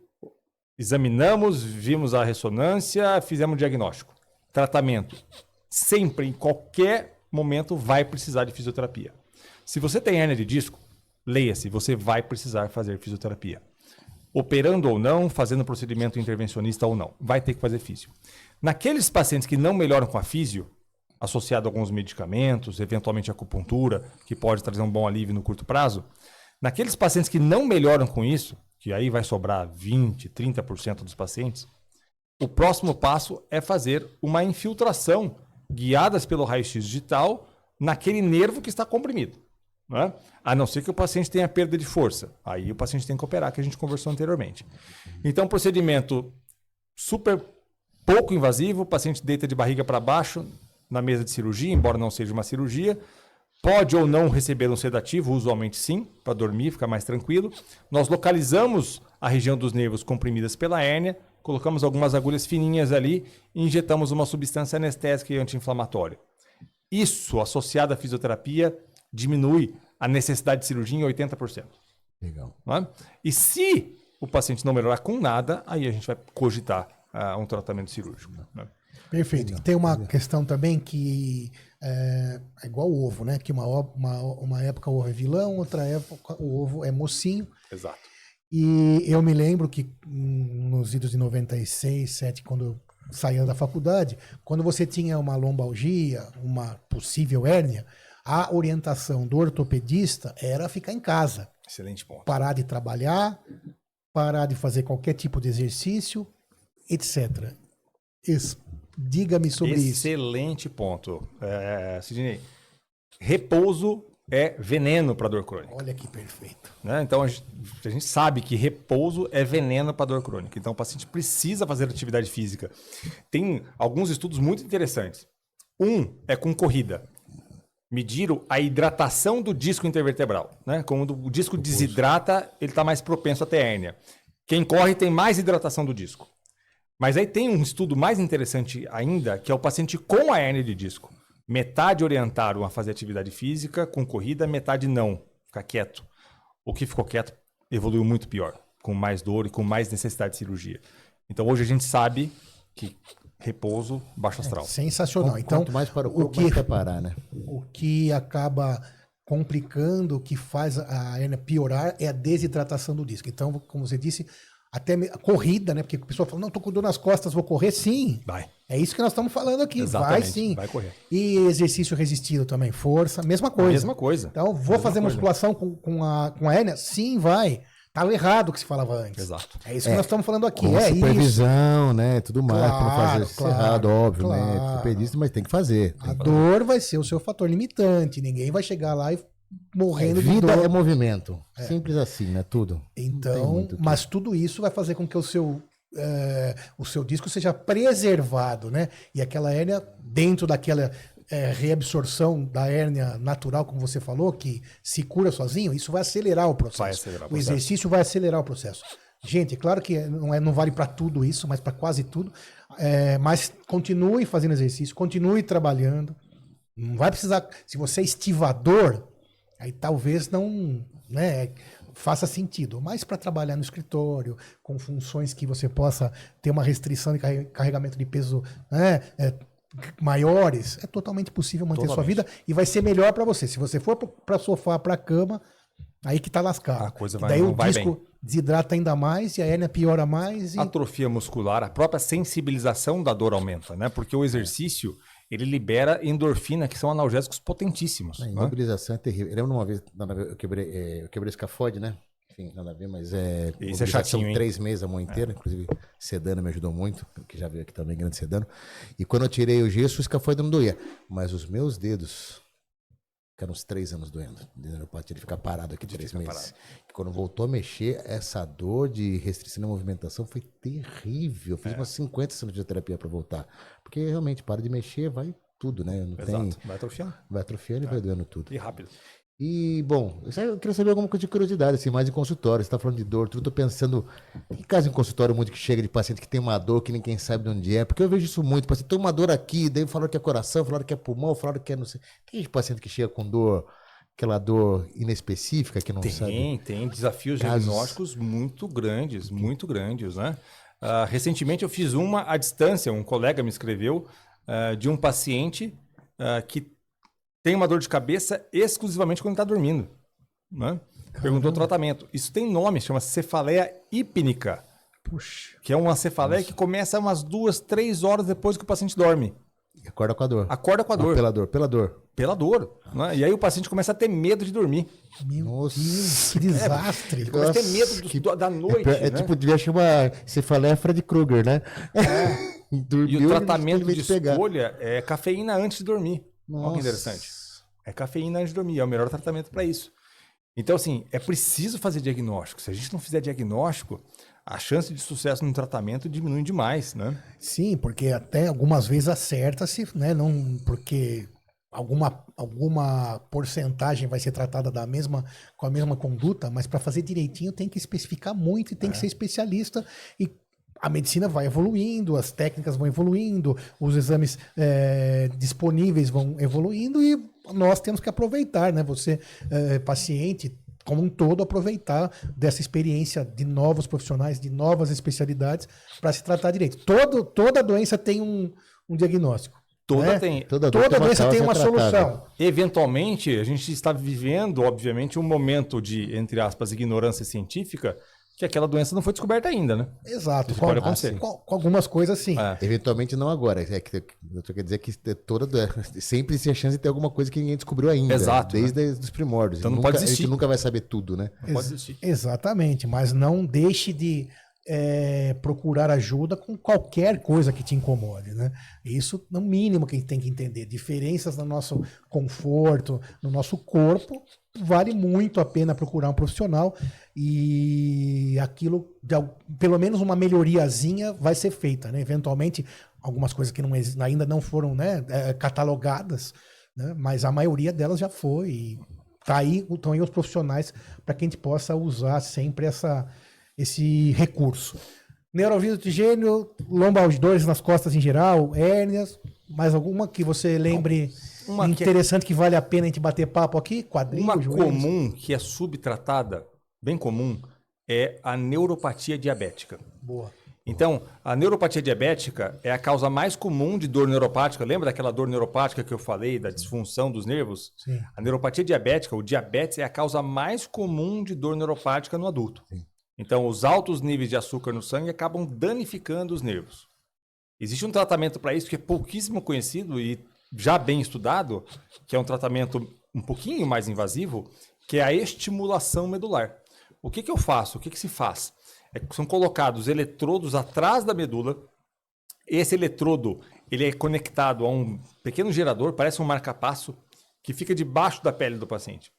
examinamos, vimos a ressonância, fizemos o diagnóstico. Tratamento. Sempre, em qualquer momento, vai precisar de fisioterapia. Se você tem hérnia de disco, leia-se, você vai precisar fazer fisioterapia. Operando ou não, fazendo procedimento intervencionista ou não, vai ter que fazer físio. Naqueles pacientes que não melhoram com a físio, associado a alguns medicamentos, eventualmente acupuntura, que pode trazer um bom alívio no curto prazo. Naqueles pacientes que não melhoram com isso, que aí vai sobrar 20%, 30% dos pacientes, o próximo passo é fazer uma infiltração guiadas pelo raio-x digital naquele nervo que está comprimido. Né? A não ser que o paciente tenha perda de força. Aí o paciente tem que operar, que a gente conversou anteriormente. Então, procedimento super pouco invasivo, o paciente deita de barriga para baixo na mesa de cirurgia, embora não seja uma cirurgia. Pode ou não receber um sedativo, usualmente sim, para dormir, ficar mais tranquilo. Nós localizamos a região dos nervos comprimidas pela hérnia, colocamos algumas agulhas fininhas ali e injetamos uma substância anestésica e anti-inflamatória. Isso, associado à fisioterapia, diminui a necessidade de cirurgia em 80%. Legal. Né? E se o paciente não melhorar com nada, aí a gente vai cogitar um tratamento cirúrgico. Né? Perfeito. E tem uma questão também que é igual o ovo, né? Que uma época o ovo é vilão, outra época o ovo é mocinho. Exato. E eu me lembro que nos idos de 96, 7, quando eu saía da faculdade, quando você tinha uma lombalgia, uma possível hérnia, a orientação do ortopedista era ficar em casa. Excelente ponto. Parar de trabalhar, parar de fazer qualquer tipo de exercício, etc. Diga-me sobre isso. Excelente ponto. Sidney, repouso é veneno para dor crônica. Olha que perfeito. Né? Então, a gente sabe que repouso é veneno para dor crônica. Então, o paciente precisa fazer atividade física. Tem alguns estudos muito interessantes. Um é com corrida. Mediram a hidratação do disco intervertebral. Né? Quando o disco desidrata, ele está mais propenso a ter hérnia. Quem corre tem mais hidratação do disco. Mas aí tem um estudo mais interessante ainda, que é o paciente com a hérnia de disco. Metade orientaram a fazer atividade física com corrida, metade não, ficar quieto. O que ficou quieto evoluiu muito pior, com mais dor e com mais necessidade de cirurgia. Então hoje a gente sabe que repouso, baixo astral. Sensacional. Então, quanto mais para o corpo, mais parar, né? O que acaba complicando, o que faz a hérnia piorar é a desidratação do disco. Então, como você disse, até a corrida, né? Porque a pessoa fala, não, tô com dor nas costas, vou correr. Sim. Vai. É isso que nós estamos falando aqui. Exatamente. Vai sim. Vai correr. E exercício resistido também, força, mesma coisa. Mesma coisa. Então, vou fazer musculação com a hérnia? Sim, vai. Tava errado o que se falava antes. Exato. É isso que nós estamos falando aqui. Com É supervisão, isso. né? Tudo mais, para não fazer isso errado, óbvio, né? Claro. Ortopedista, mas tem que fazer. A dor vai ser o seu fator limitante. Ninguém vai chegar lá e morrendo de Vida dor. é movimento. Simples assim, né? Tudo. Então, mas tudo isso vai fazer com que o seu disco seja preservado, né? E aquela hérnia, dentro daquela reabsorção da hérnia natural, como você falou, que se cura sozinho, isso vai acelerar o processo. Vai acelerar o O processo. exercício vai acelerar o processo. Gente, é claro que não vale para tudo isso, mas para quase tudo. Mas continue fazendo exercício, continue trabalhando. Não vai precisar. Se você é estivador, aí talvez não, né, faça sentido. Mas para trabalhar no escritório, com funções que você possa ter uma restrição de carregamento de peso, né, maiores, é totalmente possível manter sua vida e vai ser melhor para você. Se você for para sofá, para cama, aí que tá lascado. A coisa daí o vai disco bem. Desidrata ainda mais e a hérnia piora mais. E... Atrofia muscular, a própria sensibilização da dor aumenta, né? Porque o exercício, ele libera endorfina, que são analgésicos potentíssimos. A né? imobilização é terrível. Eu lembro uma vez, eu quebrei escafoide, né? Enfim, nada a ver, mas Isso é chatinho, hein? 3 meses a mão inteira, inclusive Sedano me ajudou muito, que já veio aqui também, grande Sedano. E quando eu tirei o gesso, o escafoide não doía. Mas os meus dedos ficaram uns 3 anos doendo. De neuropatia, de ficar parado aqui 3 meses. Parado. E quando voltou a mexer, essa dor de restrição na movimentação foi terrível. Eu fiz umas 50 sessões de fisioterapia para voltar. Porque realmente, para de mexer, vai tudo, né? Não tem... Vai atrofiando. Vai atrofiando e vai doendo tudo. E rápido. E, bom, eu queria saber alguma coisa de curiosidade, assim, mais em consultório. Você tá falando de dor, tudo. Tô pensando, tem caso em consultório muito que chega de paciente que tem uma dor que ninguém sabe de onde é, porque eu vejo isso muito. Paciente tem uma dor aqui, daí falaram que é coração, falaram que é pulmão, falaram que é não sei. Tem paciente que chega com dor, aquela dor inespecífica que não sabe. Tem desafios diagnósticos muito grandes, né? Recentemente eu fiz uma à distância, um colega me escreveu de um paciente que tem uma dor de cabeça exclusivamente quando está dormindo. Né? Perguntou o tratamento. Isso tem nome, chama cefaleia hípnica. Puxa. Que é uma cefaleia que começa umas 2, 3 horas depois que o paciente dorme. Acorda com a dor. Acorda com a dor. Pela dor. Pela dor. Né? E aí o paciente começa a ter medo de dormir. Meu Nossa. Deus, que desastre. Ele começa a ter medo da noite. né? Tipo, devia chamar cefaleia Fred Krueger, né? E Dormiu, o tratamento de simplesmente pegar. escolha é cafeína antes de dormir. Olha Nossa. que interessante. É cafeína antes de dormir, é o melhor tratamento para isso. Então, assim, é preciso fazer diagnóstico. Se a gente não fizer diagnóstico, a chance de sucesso no tratamento diminui demais, né? Sim, porque até algumas vezes acerta-se, né? Não, porque alguma porcentagem vai ser tratada com a mesma conduta, mas para fazer direitinho tem que especificar muito e tem que ser especialista. E a medicina vai evoluindo, as técnicas vão evoluindo, os exames disponíveis vão evoluindo e nós temos que aproveitar, né? Você, paciente, como um todo, aproveitar dessa experiência de novos profissionais, de novas especialidades para se tratar direito. Toda doença tem um diagnóstico. Toda né? tem. Toda Doença tem uma solução. Eventualmente, a gente está vivendo, obviamente, um momento de, entre aspas, ignorância científica, que aquela doença não foi descoberta ainda, né? Exato. Isso pode acontecer. Com algumas coisas, sim. É. Eventualmente não agora. Quer dizer que sempre existe a chance de ter alguma coisa que ninguém descobriu ainda. Exato, Desde os primórdios. Então não Nunca- pode A existir. gente nunca vai saber tudo, né? Não pode existir. Exatamente, mas não deixe de procurar ajuda com qualquer coisa que te incomode, né? Isso no mínimo que a gente tem que entender. Diferenças no nosso conforto, no nosso corpo, vale muito a pena procurar um profissional e aquilo, pelo menos uma melhoriazinha vai ser feita, né? Eventualmente, algumas coisas que ainda não foram, né, catalogadas, né? Mas a maioria delas já foi. E estão aí os profissionais para que a gente possa usar sempre esse recurso. Neurovírus oxigênio, dores nas costas em geral, hérnias, mais alguma que você lembre Uma que é- interessante que vale a pena a gente bater papo aqui? Quadril, Uma joelhos? comum que é subtratada, bem comum, é a neuropatia diabética. Boa. Então, a neuropatia diabética é a causa mais comum de dor neuropática. Lembra daquela dor neuropática que eu falei, da disfunção dos nervos? Sim. A neuropatia diabética, o diabetes, é a causa mais comum de dor neuropática no adulto. Sim. Então, os altos níveis de açúcar no sangue acabam danificando os nervos. Existe um tratamento para isso que é pouquíssimo conhecido e já bem estudado, que é um tratamento um pouquinho mais invasivo, que é a estimulação medular. O que eu faço? O que se faz? São colocados eletrodos atrás da medula. Esse eletrodo ele é conectado a um pequeno gerador, parece um marca-passo, que fica debaixo da pele do paciente.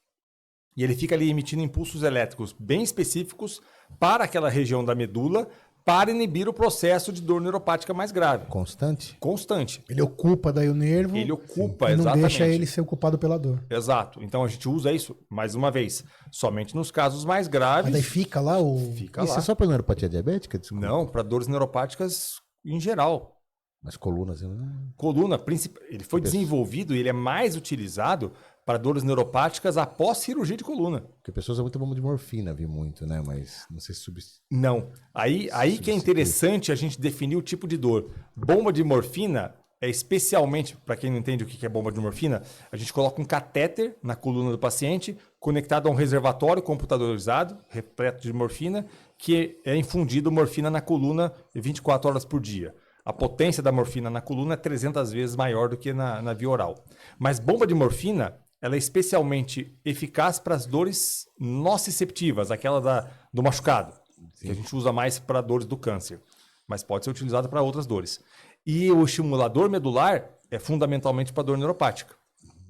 E ele fica ali emitindo impulsos elétricos bem específicos para aquela região da medula, para inibir o processo de dor neuropática mais grave. Constante? Constante. Ele ocupa daí o nervo. Ele ocupa, e não exatamente. deixa ele ser ocupado pela dor. Exato. Então a gente usa isso, mais uma vez, somente nos casos mais graves. Mas daí fica lá o... Fica Isso lá. é só para neuropatia diabética? Desculpa. Não, para dores neuropáticas em geral. Mas colunas, né? Coluna, ele foi desenvolvido e ele é mais utilizado para dores neuropáticas após cirurgia de coluna. Porque pessoas usam muito bomba de morfina, vi muito, né? Mas não sei se Não. Aí que é interessante a gente definir o tipo de dor. Bomba de morfina é especialmente, para quem não entende o que é bomba de morfina, a gente coloca um catéter na coluna do paciente, conectado a um reservatório computadorizado, repleto de morfina, que é infundido morfina na coluna 24 horas por dia. A potência da morfina na coluna é 300 vezes maior do que na via oral. Mas bomba de morfina, ela é especialmente eficaz para as dores nociceptivas, aquela do machucado, que a gente usa mais para dores do câncer, mas pode ser utilizada para outras dores. E o estimulador medular é fundamentalmente para dor neuropática.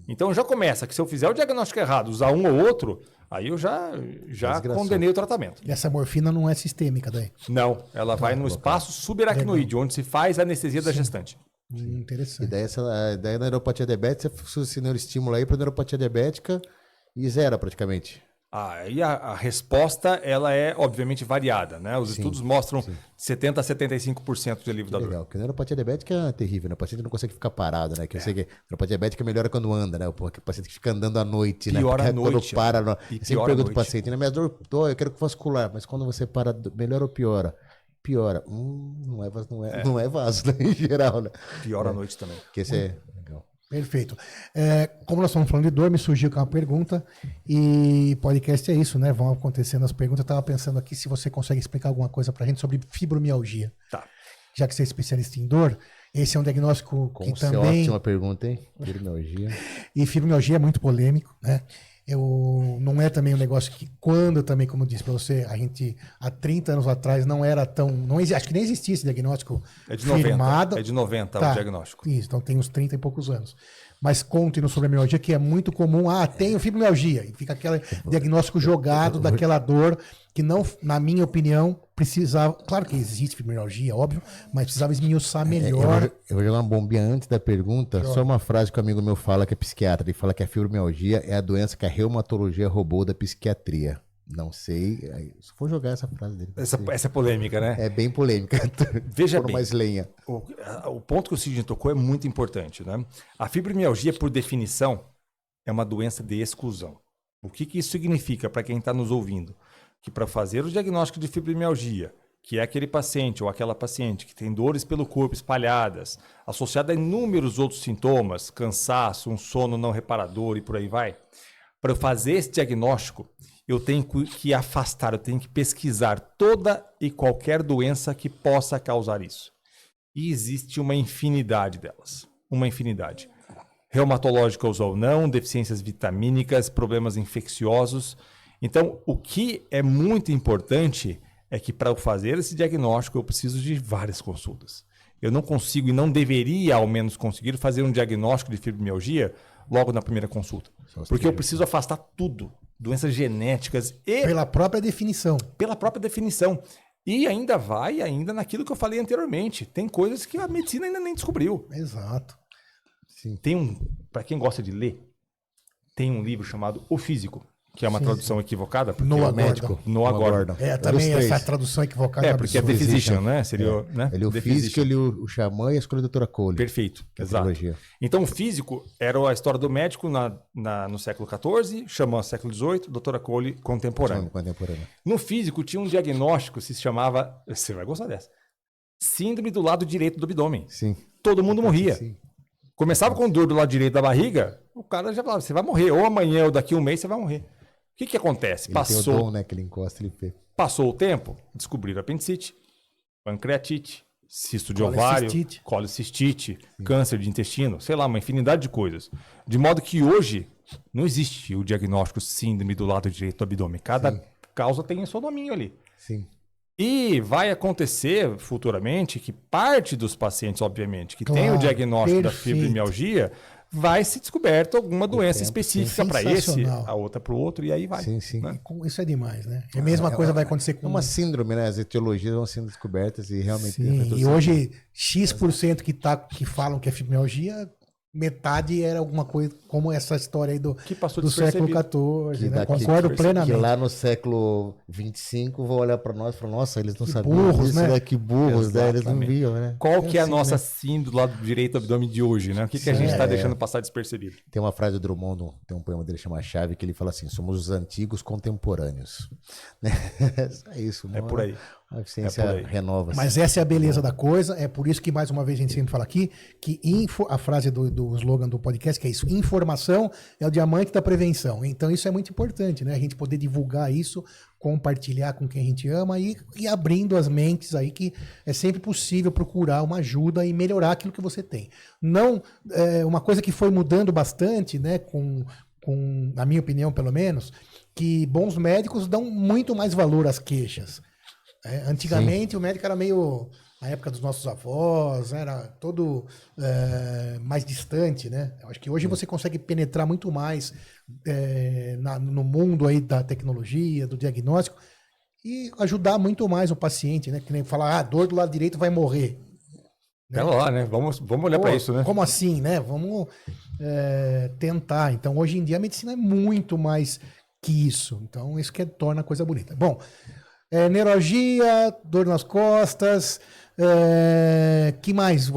Então já começa que se eu fizer o diagnóstico errado, usar um ou outro, aí eu já condenei o tratamento. E essa morfina não é sistêmica daí. Não, ela vai no espaço subaracnoide, onde se faz a anestesia da gestante. E Interessante. daí na neuropatia diabética, você neuroestímulo aí para neuropatia diabética e zero praticamente. Aí a resposta ela é obviamente variada, né? Os estudos mostram 70% a 75% de alívio da dor. Legal, porque neuropatia diabética é terrível, né? O paciente não consegue ficar parado, né? Que eu sei que neuropatia diabética melhora quando anda, né? O paciente que fica andando à noite, Piora né? à noite, Quando para, e eu sempre piora à pergunto pro noite. paciente, né? Minha dor, eu quero vascular, mas quando você para, melhora ou piora? Piora. Não é vaso, né? Em geral, né? Pior à noite também. Porque esse é legal. Perfeito. Como nós estamos falando de dor, me surgiu aqui uma pergunta e podcast é isso, né? Vão acontecendo as perguntas. Eu estava pensando aqui se você consegue explicar alguma coisa para a gente sobre fibromialgia. Tá. Já que você é especialista em dor, Esse é um diagnóstico Com que você, também... ótima pergunta, hein? Fibromialgia. E fibromialgia é muito polêmico, né? Não é também um negócio que quando também, como eu disse para você, a gente há 30 anos atrás não era tão... acho que nem existia esse diagnóstico É de firmado. 90. É de 90 Tá, o diagnóstico. Isso, então tem uns 30 e poucos anos. Mas conte-nos sobre a mialgia, que é muito comum. Tenho fibromialgia. E fica aquele diagnóstico jogado daquela dor que não, na minha opinião, precisava... Claro que existe fibromialgia, óbvio, mas precisava esmiuçar melhor. Eu vou jogar uma bombinha antes da pergunta. Só uma frase que um amigo meu fala, que é psiquiatra. Ele fala que a fibromialgia é a doença que a reumatologia roubou da psiquiatria. Não sei. Só vou jogar essa frase dele. Essa é polêmica, né? É bem polêmica. Veja bem. Mais lenha. O ponto que o Sidney tocou é muito importante, né? A fibromialgia, por definição, é uma doença de exclusão. O que isso significa para quem está nos ouvindo? Que para fazer o diagnóstico de fibromialgia, que é aquele paciente ou aquela paciente que tem dores pelo corpo espalhadas, associada a inúmeros outros sintomas, cansaço, um sono não reparador e por aí vai, para eu fazer esse diagnóstico, eu tenho que afastar, eu tenho que pesquisar toda e qualquer doença que possa causar isso. E existe uma infinidade delas, uma infinidade. Reumatológicas ou não, deficiências vitamínicas, problemas infecciosos. Então, o que é muito importante é que para eu fazer esse diagnóstico eu preciso de várias consultas. Eu não consigo e não deveria, ao menos, conseguir fazer um diagnóstico de fibromialgia logo na primeira consulta. Porque eu preciso afastar tudo, doenças genéticas e... Pela própria definição. Pela própria definição. E ainda naquilo que eu falei anteriormente. Tem coisas que a medicina ainda nem descobriu. Exato. Sim. Para quem gosta de ler, tem um livro chamado O Físico, que é uma tradução equivocada. Porque Noah é médico. Noah Gordon. Também essa tradução equivocada. Porque é The Physician, né? Seria, né? Ele é o físico, ele o xamã e a escolha da doutora Cole. Perfeito, exato. Então, o físico era a história do médico no século XIV, xamã século XVIII, doutora Cole contemporânea. No físico tinha um diagnóstico, se chamava, você vai gostar dessa, síndrome do lado direito do abdômen. Sim. Todo mundo morria. Sim. Começava com dor do lado direito da barriga, o cara já falava, você vai morrer, ou amanhã ou daqui a um mês você vai morrer. O que acontece? Ele tem o dom, né, que ele encosta, ele vê. Passou o tempo, descobriram apendicite, pancreatite, cisto de ovário, colicistite, câncer de intestino, sei lá, uma infinidade de coisas. De modo que hoje não existe o diagnóstico síndrome do lado direito do abdômen. Cada causa tem o seu nominho ali. Sim. E vai acontecer futuramente que parte dos pacientes, obviamente, que tem o diagnóstico da fibromialgia, vai ser descoberto alguma doença específica para esse, a outra para o outro, e aí vai. Sim. Né? Isso é demais, né? A mesma coisa vai acontecer com... É uma síndrome, né? As etiologias vão sendo descobertas e realmente... Sim, e hoje, X% que falam que é fibromialgia... Metade era alguma coisa como essa história aí do século XIV, né? Concordo plenamente. Que lá no século 25 vão olhar para nós e falar, nossa, eles não sabiam burros, disso, né? Que burros, né? Eles não viam, né? Qual que é a nossa síndrome do lado direito do abdômen de hoje, né? O que a gente está deixando passar despercebido? Tem uma frase do Drummond, tem um poema dele chamado Chave, que ele fala assim, somos os antigos contemporâneos. É isso. É por aí. A ciência renova. Mas essa é a beleza da coisa, é por isso que, mais uma vez, a gente sempre fala aqui, que a frase do slogan do podcast, que é isso, informação é o diamante da prevenção. Então isso é muito importante, né? A gente poder divulgar isso, compartilhar com quem a gente ama e abrindo as mentes aí, que é sempre possível procurar uma ajuda e melhorar aquilo que você tem. Não, uma coisa que foi mudando bastante, né, na minha opinião pelo menos, que bons médicos dão muito mais valor às queixas. Antigamente o médico era meio, na época dos nossos avós, era todo mais distante, né? Eu acho que hoje você consegue penetrar muito mais no mundo aí da tecnologia, do diagnóstico e ajudar muito mais o paciente, né? Que nem falar, dor do lado direito vai morrer. Pera lá, né? Vamos olhar para isso, né? Como assim, né? Vamos tentar. Então, hoje em dia a medicina é muito mais que isso. Então, isso que torna a coisa bonita. Bom, neuralgia, dor nas costas, que mais?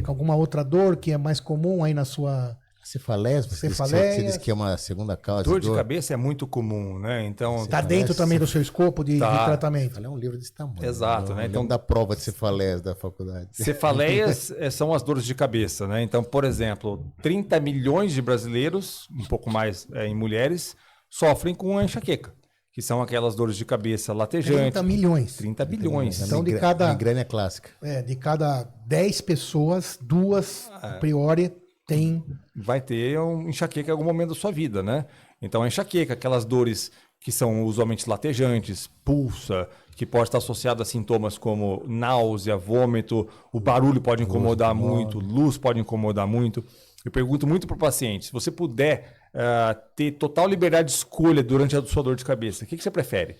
Alguma outra dor que é mais comum aí na sua... Cefaleia, você disse que é uma segunda causa. Dor de cabeça é muito comum, né? Então está dentro também do seu escopo de tratamento. É um livro desse tamanho. Exato, né? Então da prova de cefaleias da faculdade. Cefaleias são as dores de cabeça, né? Então, por exemplo, 30 milhões de brasileiros, um pouco mais em mulheres, sofrem com a enxaqueca, que são aquelas dores de cabeça latejantes. 30 milhões. 30 bilhões. Então, de cada- Migrânia é clássica. De cada 10 pessoas, 2, a priori, tem... Vai ter um enxaqueca em algum momento da sua vida, né? Então, a enxaqueca, aquelas dores que são usualmente latejantes, pulsa, que pode estar associado a sintomas como náusea, vômito, o barulho pode incomodar muito, luz pode incomodar muito. Eu pergunto muito para o paciente, se você puder ter total liberdade de escolha durante a sua dor de cabeça, o que você prefere?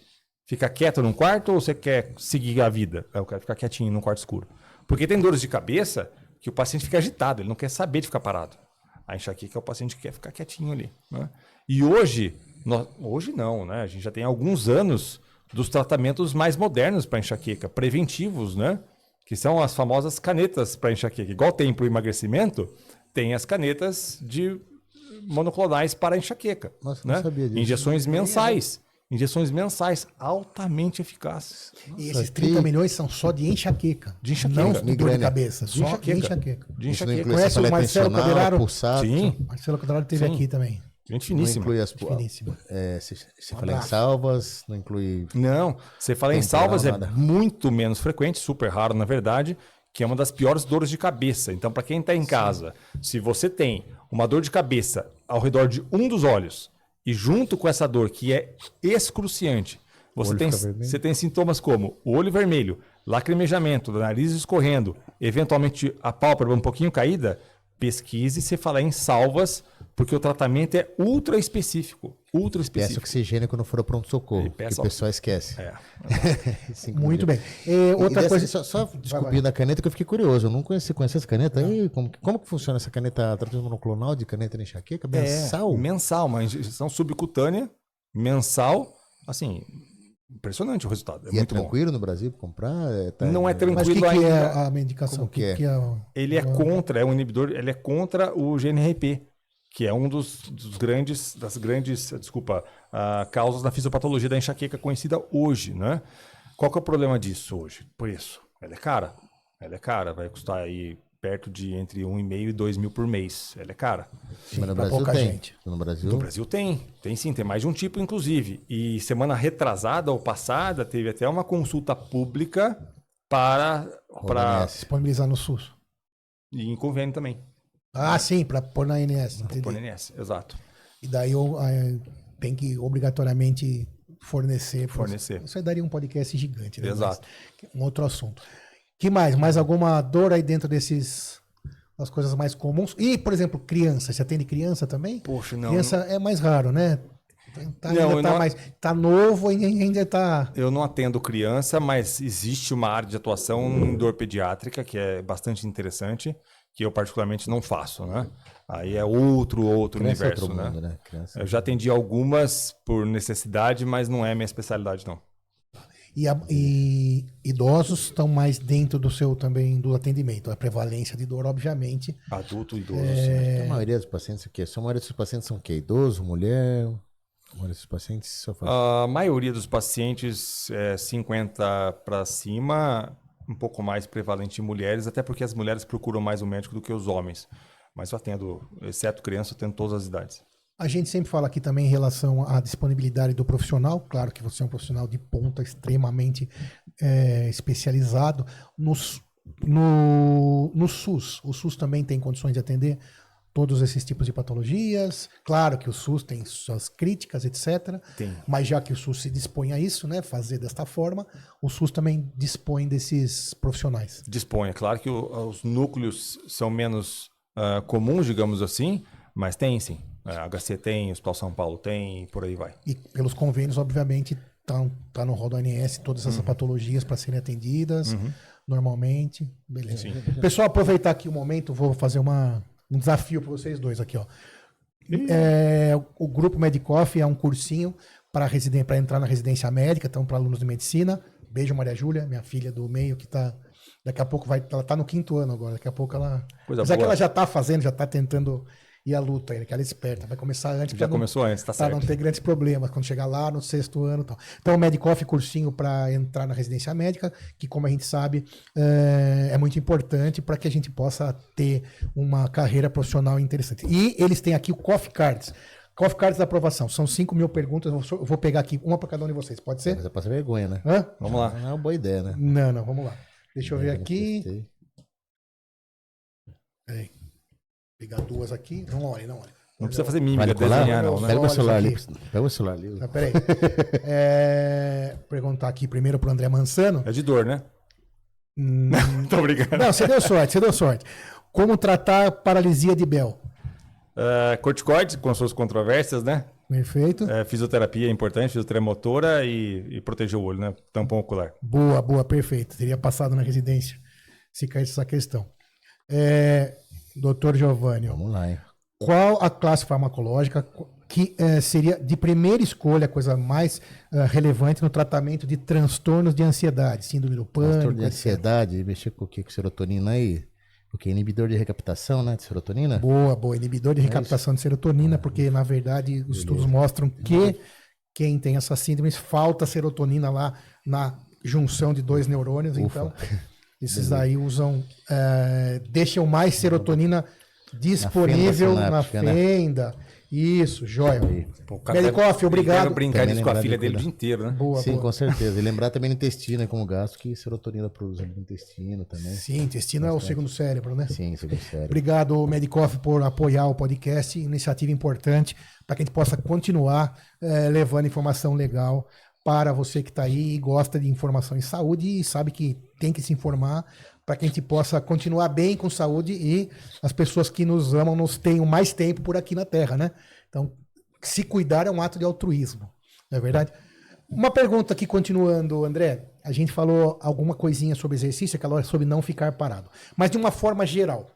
Ficar quieto num quarto ou você quer seguir a vida? Eu quero ficar quietinho num quarto escuro. Porque tem dores de cabeça que o paciente fica agitado, ele não quer saber de ficar parado. A enxaqueca é o paciente que quer ficar quietinho ali, né? E hoje não, né? A gente já tem alguns anos dos tratamentos mais modernos para enxaqueca, preventivos, né? Que são as famosas canetas para enxaqueca. Igual tem para o emagrecimento, tem as canetas de monoclonais para enxaqueca. Nossa, né? não sabia disso. Injeções mensais altamente eficazes. E esses 30 milhões são só de enxaqueca. De enxaqueca. Não de dor de Migrânia. cabeça, só de enxaqueca. enxaqueca. De Isso não enxaqueca. inclui Conhece o cefaleia Marcelo tensional, Coderaro? pulsato. Sim, Marcelo Coderaro esteve Sim. aqui também. gente Não finíssima. inclui as Finíssimo. cefaleia em abraço. salvas, não inclui. Não, você fala em Temporal, salvas é nada. muito menos frequente, super raro na verdade, que é uma das piores dores de cabeça. Então, para quem está em casa, se você tem uma dor de cabeça ao redor de um dos olhos e junto com essa dor que é excruciante, você olho tem, fica vermelho. você tem sintomas como o olho vermelho, lacrimejamento, nariz escorrendo, eventualmente a pálpebra um pouquinho caída, pesquise cefaleia em salvas, porque o tratamento é ultra específico. Ultra Peça específico. oxigênio quando for ao pronto-socorro, E que peça o pessoal esquece. É. Muito bem. Outra Outra coisa. Só descobrindo a caneta que eu fiquei curioso. Eu não conhecia essa caneta aí. Como que funciona essa caneta tratamento monoclonal de caneta de enxaqueca? Mensal? Mensal, uma injeção subcutânea, mensal, assim, impressionante o resultado. É E é muito bom. tranquilo no Brasil pra comprar? Não é Mas o tranquilo que ainda. é a medicação? Como que é? Ele é contra, é um inibidor, ele é contra o GNRP, que é um das grandes causas da fisiopatologia da enxaqueca conhecida hoje, né? Qual que é o problema disso hoje? Preço. Ela é cara, vai custar aí perto de entre 1,5 e 2 mil por mês. Ela é cara. Mas no pra Brasil pouca tem. gente. No Brasil, No Brasil tem sim, tem mais de um tipo, inclusive. E semana retrasada ou passada, teve até uma consulta pública para OMS. Disponibilizar no SUS. e em convênio também. Ah, sim, para pôr na ANS. Para Entendi. o INSS, exato. E daí tem que obrigatoriamente fornecer. Fornecer. Isso aí daria um podcast gigante, né? Exato. Mas um outro assunto. Que mais? Mais alguma dor aí dentro das coisas mais comuns? E, por exemplo, criança. Você atende criança também? Poxa, não. Criança é mais raro, né? Não, eu não- Tá novo e ainda tá. Eu não atendo criança, mas existe uma área de atuação em dor pediátrica que é bastante interessante, que eu particularmente não faço, né? Aí é outro criança é universo, outro né? mundo, né? Criança. Eu já atendi algumas por necessidade, mas não é minha especialidade, não. E idosos estão mais dentro do seu também do atendimento. A prevalência de dor, obviamente. Adulto, idoso, sim. A maioria dos pacientes, o quê? A maioria dos pacientes são o quê? Idoso, mulher? A maioria dos pacientes só faz... A maioria dos pacientes é 50 para cima, um pouco mais prevalente em mulheres, até porque as mulheres procuram mais o médico do que os homens. Mas eu atendo, exceto criança, eu atendo todas as idades. A gente sempre fala aqui também em relação à disponibilidade do profissional. Claro que você é um profissional de ponta extremamente especializado. No SUS, o SUS também tem condições de atender todos esses tipos de patologias. Claro que o SUS tem suas críticas, etc. Tem. Mas já que o SUS se dispõe a isso, né, fazer desta forma, o SUS também dispõe desses profissionais. Dispõe. É claro que os núcleos são menos comuns, digamos assim, mas tem sim. HC tem, Hospital São Paulo tem, e por aí vai. E pelos convênios, obviamente, tá no rol do ANS todas essas patologias para serem atendidas normalmente. Beleza. Sim. Pessoal, aproveitar aqui o momento, vou fazer um desafio para vocês dois aqui, ó. O Grupo Medicoff é um cursinho para entrar na residência médica, então para alunos de medicina. Beijo, Maria Júlia, minha filha do meio, que daqui a pouco ela tá no 5º ano agora, daqui a pouco ela... Coisa Mas é que boa. ela já tá fazendo, já tá tentando ir à luta ainda, que ela é esperta, vai começar antes. Já começou antes, tá Para certo. não ter grandes problemas quando chegar lá no 6º ano e tal. Então, o Medicoff, cursinho para entrar na residência médica, que como a gente sabe, é muito importante para que a gente possa ter uma carreira profissional interessante. E eles têm aqui o Coffee Cards. Coffee Cards da aprovação. São 5.000 perguntas. Eu vou pegar aqui uma para cada um de vocês. Pode ser? Mas é passar vergonha, né? Hã? Vamos lá. Não é uma boa ideia, né? Não, vamos lá. Deixa eu ver aqui. Peraí. Pegar duas aqui. Não olhe. Não precisa fazer mímica, Vale colar? desenhar, não, né? Pega o meu celular ali. aqui. Pega o celular ali. Ah, peraí. Perguntar aqui primeiro pro André Mansano. É de dor, né? Tô brincando. Não, você deu sorte. Como tratar paralisia de Bell? Corticoides, com suas controvérsias, né? Perfeito. Fisioterapia é importante, fisioterapia motora e proteger o olho, né? Tampão ocular. Boa, perfeito. Teria passado na residência se caísse essa questão. Doutor Giovanni, Vamos lá, hein? qual a classe farmacológica que seria de primeira escolha a coisa mais relevante no tratamento de transtornos de ansiedade, síndrome do Transtorno pânico, de etc. ansiedade, mexer com o que? Com serotonina aí? O que? Inibidor de recaptação, né? De serotonina? Boa. Inibidor de recaptação de serotonina, porque na verdade os estudos mostram que quem tem essas síndromes falta serotonina lá na junção de dois neurônios, então esses aí deixam mais serotonina disponível na fenda. Isso, joia. Medicoff, obrigado. Deve brincar disso com a lembrar filha de dele o cuidar. dia inteiro, né? Boa. Sim, com certeza. E lembrar também no intestino, como gasto, que serotonina produz ali no intestino também. Sim, intestino é o segundo cérebro, né? Sim, segundo cérebro. Obrigado, Medicoff, por apoiar o podcast. Iniciativa importante para que a gente possa continuar levando informação legal para você que está aí e gosta de informação em saúde e sabe que tem que se informar para que a gente possa continuar bem com saúde e as pessoas que nos amam nos tenham mais tempo por aqui na Terra, né? Então, se cuidar é um ato de altruísmo, não é verdade? Uma pergunta aqui, continuando, André. A gente falou alguma coisinha sobre exercício, aquela hora sobre não ficar parado. Mas de uma forma geral,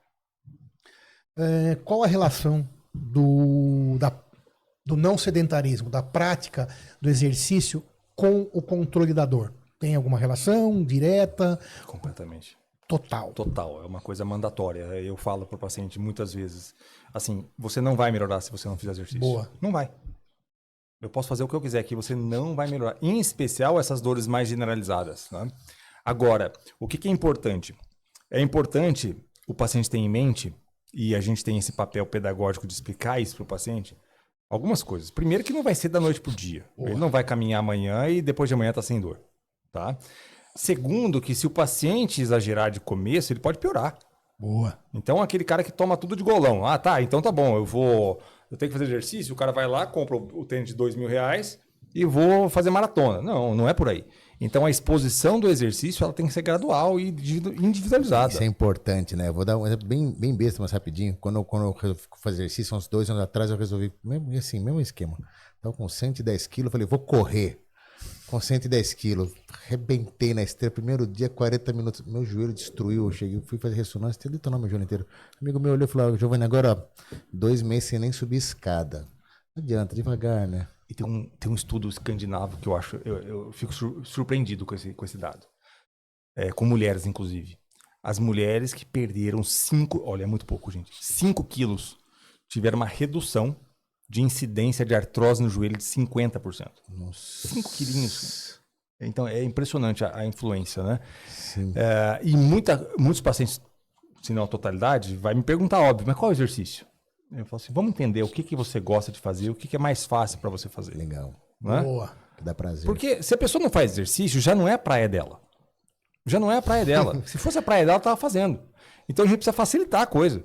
qual a relação do não sedentarismo, da prática do exercício com o controle da dor? Tem alguma relação direta? Completamente. Total. Total, é uma coisa mandatória. Eu falo para o paciente muitas vezes, assim, você não vai melhorar se você não fizer exercício. Boa. Não vai. Eu posso fazer o que eu quiser aqui, você não vai melhorar. Em especial essas dores mais generalizadas, né? Agora, o que é importante? É importante o paciente ter em mente, e a gente tem esse papel pedagógico de explicar isso para o paciente, algumas coisas. Primeiro que não vai ser da noite pro dia. Ele não vai caminhar amanhã e depois de amanhã tá sem dor, tá? Segundo, que se o paciente exagerar de começo, ele pode piorar. Boa. Então, aquele cara que toma tudo de golão. Ah, tá, então tá bom, eu tenho que fazer exercício, o cara vai lá, compra o tênis de R$2.000 e vou fazer maratona. Não, não é por aí. Então, a exposição do exercício, ela tem que ser gradual e individualizada. Isso é importante, né? Eu vou dar um exemplo bem besta, mas rapidinho. Quando eu resolvi fazer exercício, uns 2 anos atrás, eu resolvi, mesmo esquema. Tava com 110 quilos, falei, vou correr. Com 110 quilos, arrebentei na esteira, primeiro dia, 40 minutos, meu joelho destruiu, eu cheguei, fui fazer ressonância, até detonar meu joelho inteiro. Um amigo meu olhou e falou, Giovanni, agora, ó, 2 meses sem nem subir escada. Não adianta, devagar, né? E tem um estudo escandinavo que eu fico surpreendido com esse dado. Com mulheres, inclusive. As mulheres que perderam 5, olha, é muito pouco, gente, 5 quilos, tiveram uma redução de incidência de artrose no joelho de 50%. Nossa. 5 quilinhos. Então, é impressionante a influência, né? Sim. E muitos pacientes, se não a totalidade, vai me perguntar, óbvio, mas qual é o exercício? Eu falo assim, vamos entender o que você gosta de fazer, o que é mais fácil para você fazer. Legal. Não é? Boa. Que dá prazer. Porque se a pessoa não faz exercício, já não é a praia dela. Já não é a praia dela. Se fosse a praia dela, ela estava fazendo. Então, a gente precisa facilitar a coisa,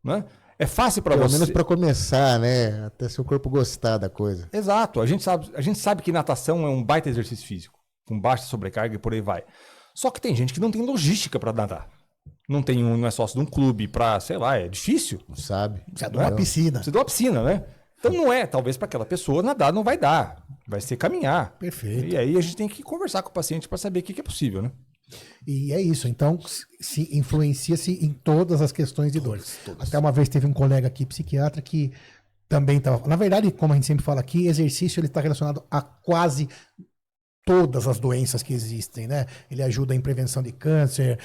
né? É fácil para você. Pelo menos para começar, né? Até seu corpo gostar da coisa. Exato. A gente sabe que natação é um baita exercício físico, com baixa sobrecarga e por aí vai. Só que tem gente que não tem logística para nadar. Não é sócio de um clube para, sei lá, é difícil. Não sabe. Precisa de uma piscina. Precisa de uma piscina, né? Então não é, talvez para aquela pessoa nadar não vai dar. Vai ser caminhar. Perfeito. E aí a gente tem que conversar com o paciente para saber o que é possível, né? E é isso, então se influencia-se em todas as questões de dor. Até uma vez teve um colega aqui, psiquiatra, que também estava... Na verdade, como a gente sempre fala aqui, exercício ele está relacionado a quase todas as doenças que existem, né? Ele ajuda em prevenção de câncer,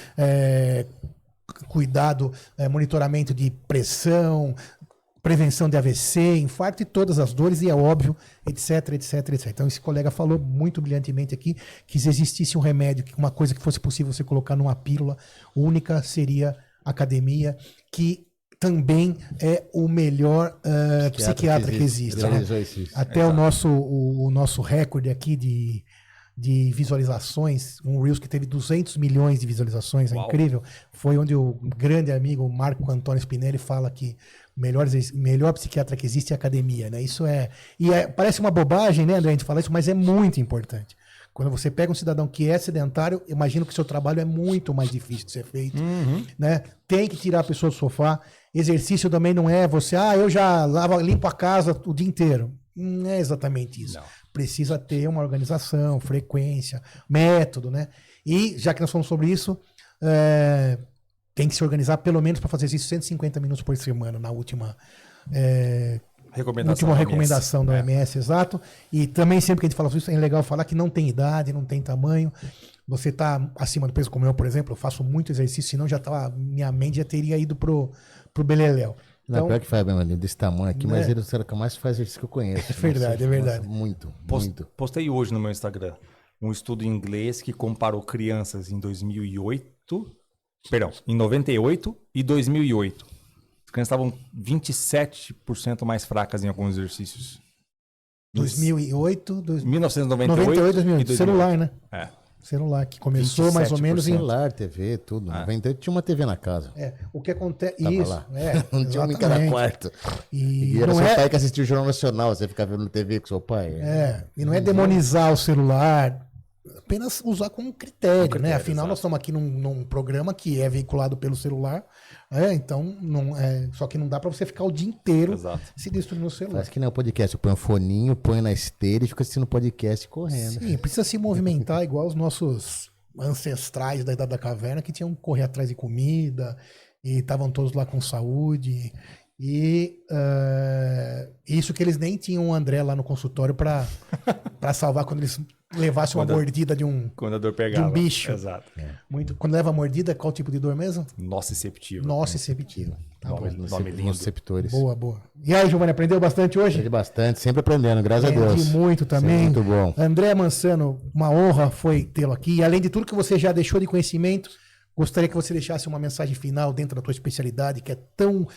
cuidado, monitoramento de pressão, prevenção de AVC, infarto e todas as dores, e é óbvio, etc, etc, etc. Então, esse colega falou muito brilhantemente aqui que se existisse um remédio, uma coisa que fosse possível você colocar numa pílula única, seria academia, que também é o melhor psiquiatra que existe. Né? Até o nosso recorde aqui de visualizações, um Reels que teve 200 milhões de visualizações, é incrível, foi onde o grande amigo Marco Antônio Spinelli fala que o melhor psiquiatra que existe é a academia, né? Isso parece uma bobagem, né, André, a gente fala isso, mas é muito importante. Quando você pega um cidadão que é sedentário, imagino que o seu trabalho é muito mais difícil de ser feito, né? Tem que tirar a pessoa do sofá. Exercício também não é você, eu já limpo a casa o dia inteiro. Não é exatamente isso. Não. Precisa ter uma organização, frequência, método, né? E, já que nós falamos sobre isso, tem que se organizar pelo menos para fazer isso 150 minutos por semana na última recomendação da OMS, exato. E também sempre que a gente fala isso, é legal falar que não tem idade, não tem tamanho. Você está acima do peso, como eu, por exemplo, eu faço muito exercício, senão minha mente já teria ido pro beleléu. Então, pior que faz mesmo, desse tamanho aqui, mas ele é o que mais faz exercício que eu conheço. É verdade, é verdade. Muito. Postei hoje no meu Instagram um estudo em inglês que comparou crianças em 98 e 2008. As crianças estavam 27% mais fracas em alguns exercícios. 2008, 1998 2008. Celular, né? É. Celular, que começou mais ou menos em... Celular, TV, tudo. 98 tinha uma TV na casa. O que acontece... Tava isso, lá. Não tinha um em cada quarto. E era seu pai que assistia o Jornal Nacional, você ficava vendo TV com seu pai. E não é demonizar o celular, apenas usar como critério, né? Afinal, nós estamos aqui num programa que é veiculado pelo celular, então, só que não dá pra você ficar o dia inteiro se destruindo o celular. Faz que nem o podcast, eu ponho um foninho, põe na esteira e fica assistindo o podcast correndo. Sim, precisa se movimentar igual os nossos ancestrais da Idade da Caverna, que tinham que correr atrás de comida e estavam todos lá com saúde. E isso que eles nem tinham o André lá no consultório pra salvar quando eles levassem uma mordida de um bicho. Exato. Quando leva a mordida, qual tipo de dor mesmo? Nociceptiva. Tá nome lindo. Nociceptores. Boa. E aí, Giovanni, aprendeu bastante hoje? Aprendi bastante, sempre aprendendo, graças a Deus. Aprendi muito também. Muito bom. André Mansano, uma honra foi tê-lo aqui. E além de tudo que você já deixou de conhecimento, gostaria que você deixasse uma mensagem final dentro da tua especialidade, que é tão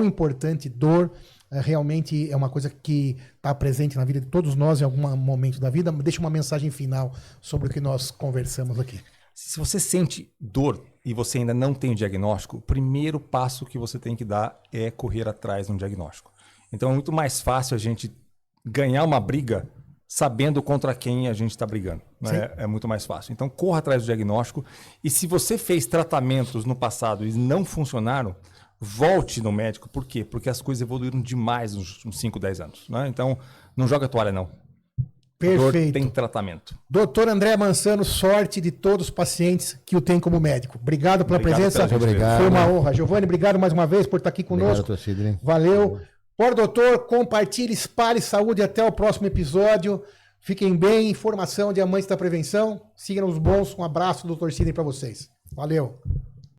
importante. Dor realmente é uma coisa que está presente na vida de todos nós em algum momento da vida. Deixa uma mensagem final sobre o que nós conversamos aqui. Se você sente dor e você ainda não tem o diagnóstico, o primeiro passo que você tem que dar é correr atrás de um diagnóstico. Então é muito mais fácil a gente ganhar uma briga sabendo contra quem a gente está brigando. Né? É muito mais fácil. Então corra atrás do diagnóstico. E se você fez tratamentos no passado e não funcionaram, volte no médico. Por quê? Porque as coisas evoluíram demais nos 5, 10 anos. Né? Então, não joga toalha, não. Perfeito. Tem tratamento. Doutor André Mansano, sorte de todos os pacientes que o tem como médico. Obrigado pela presença. Obrigado. Foi uma honra. Giovanni, obrigado mais uma vez por estar aqui conosco. Obrigado, valeu. Doutor, compartilhe, espalhe saúde. Até o próximo episódio. Fiquem bem. Informação de Amantes da Prevenção. Siga nos bons. Um abraço do Dr. Sidney para vocês. Valeu.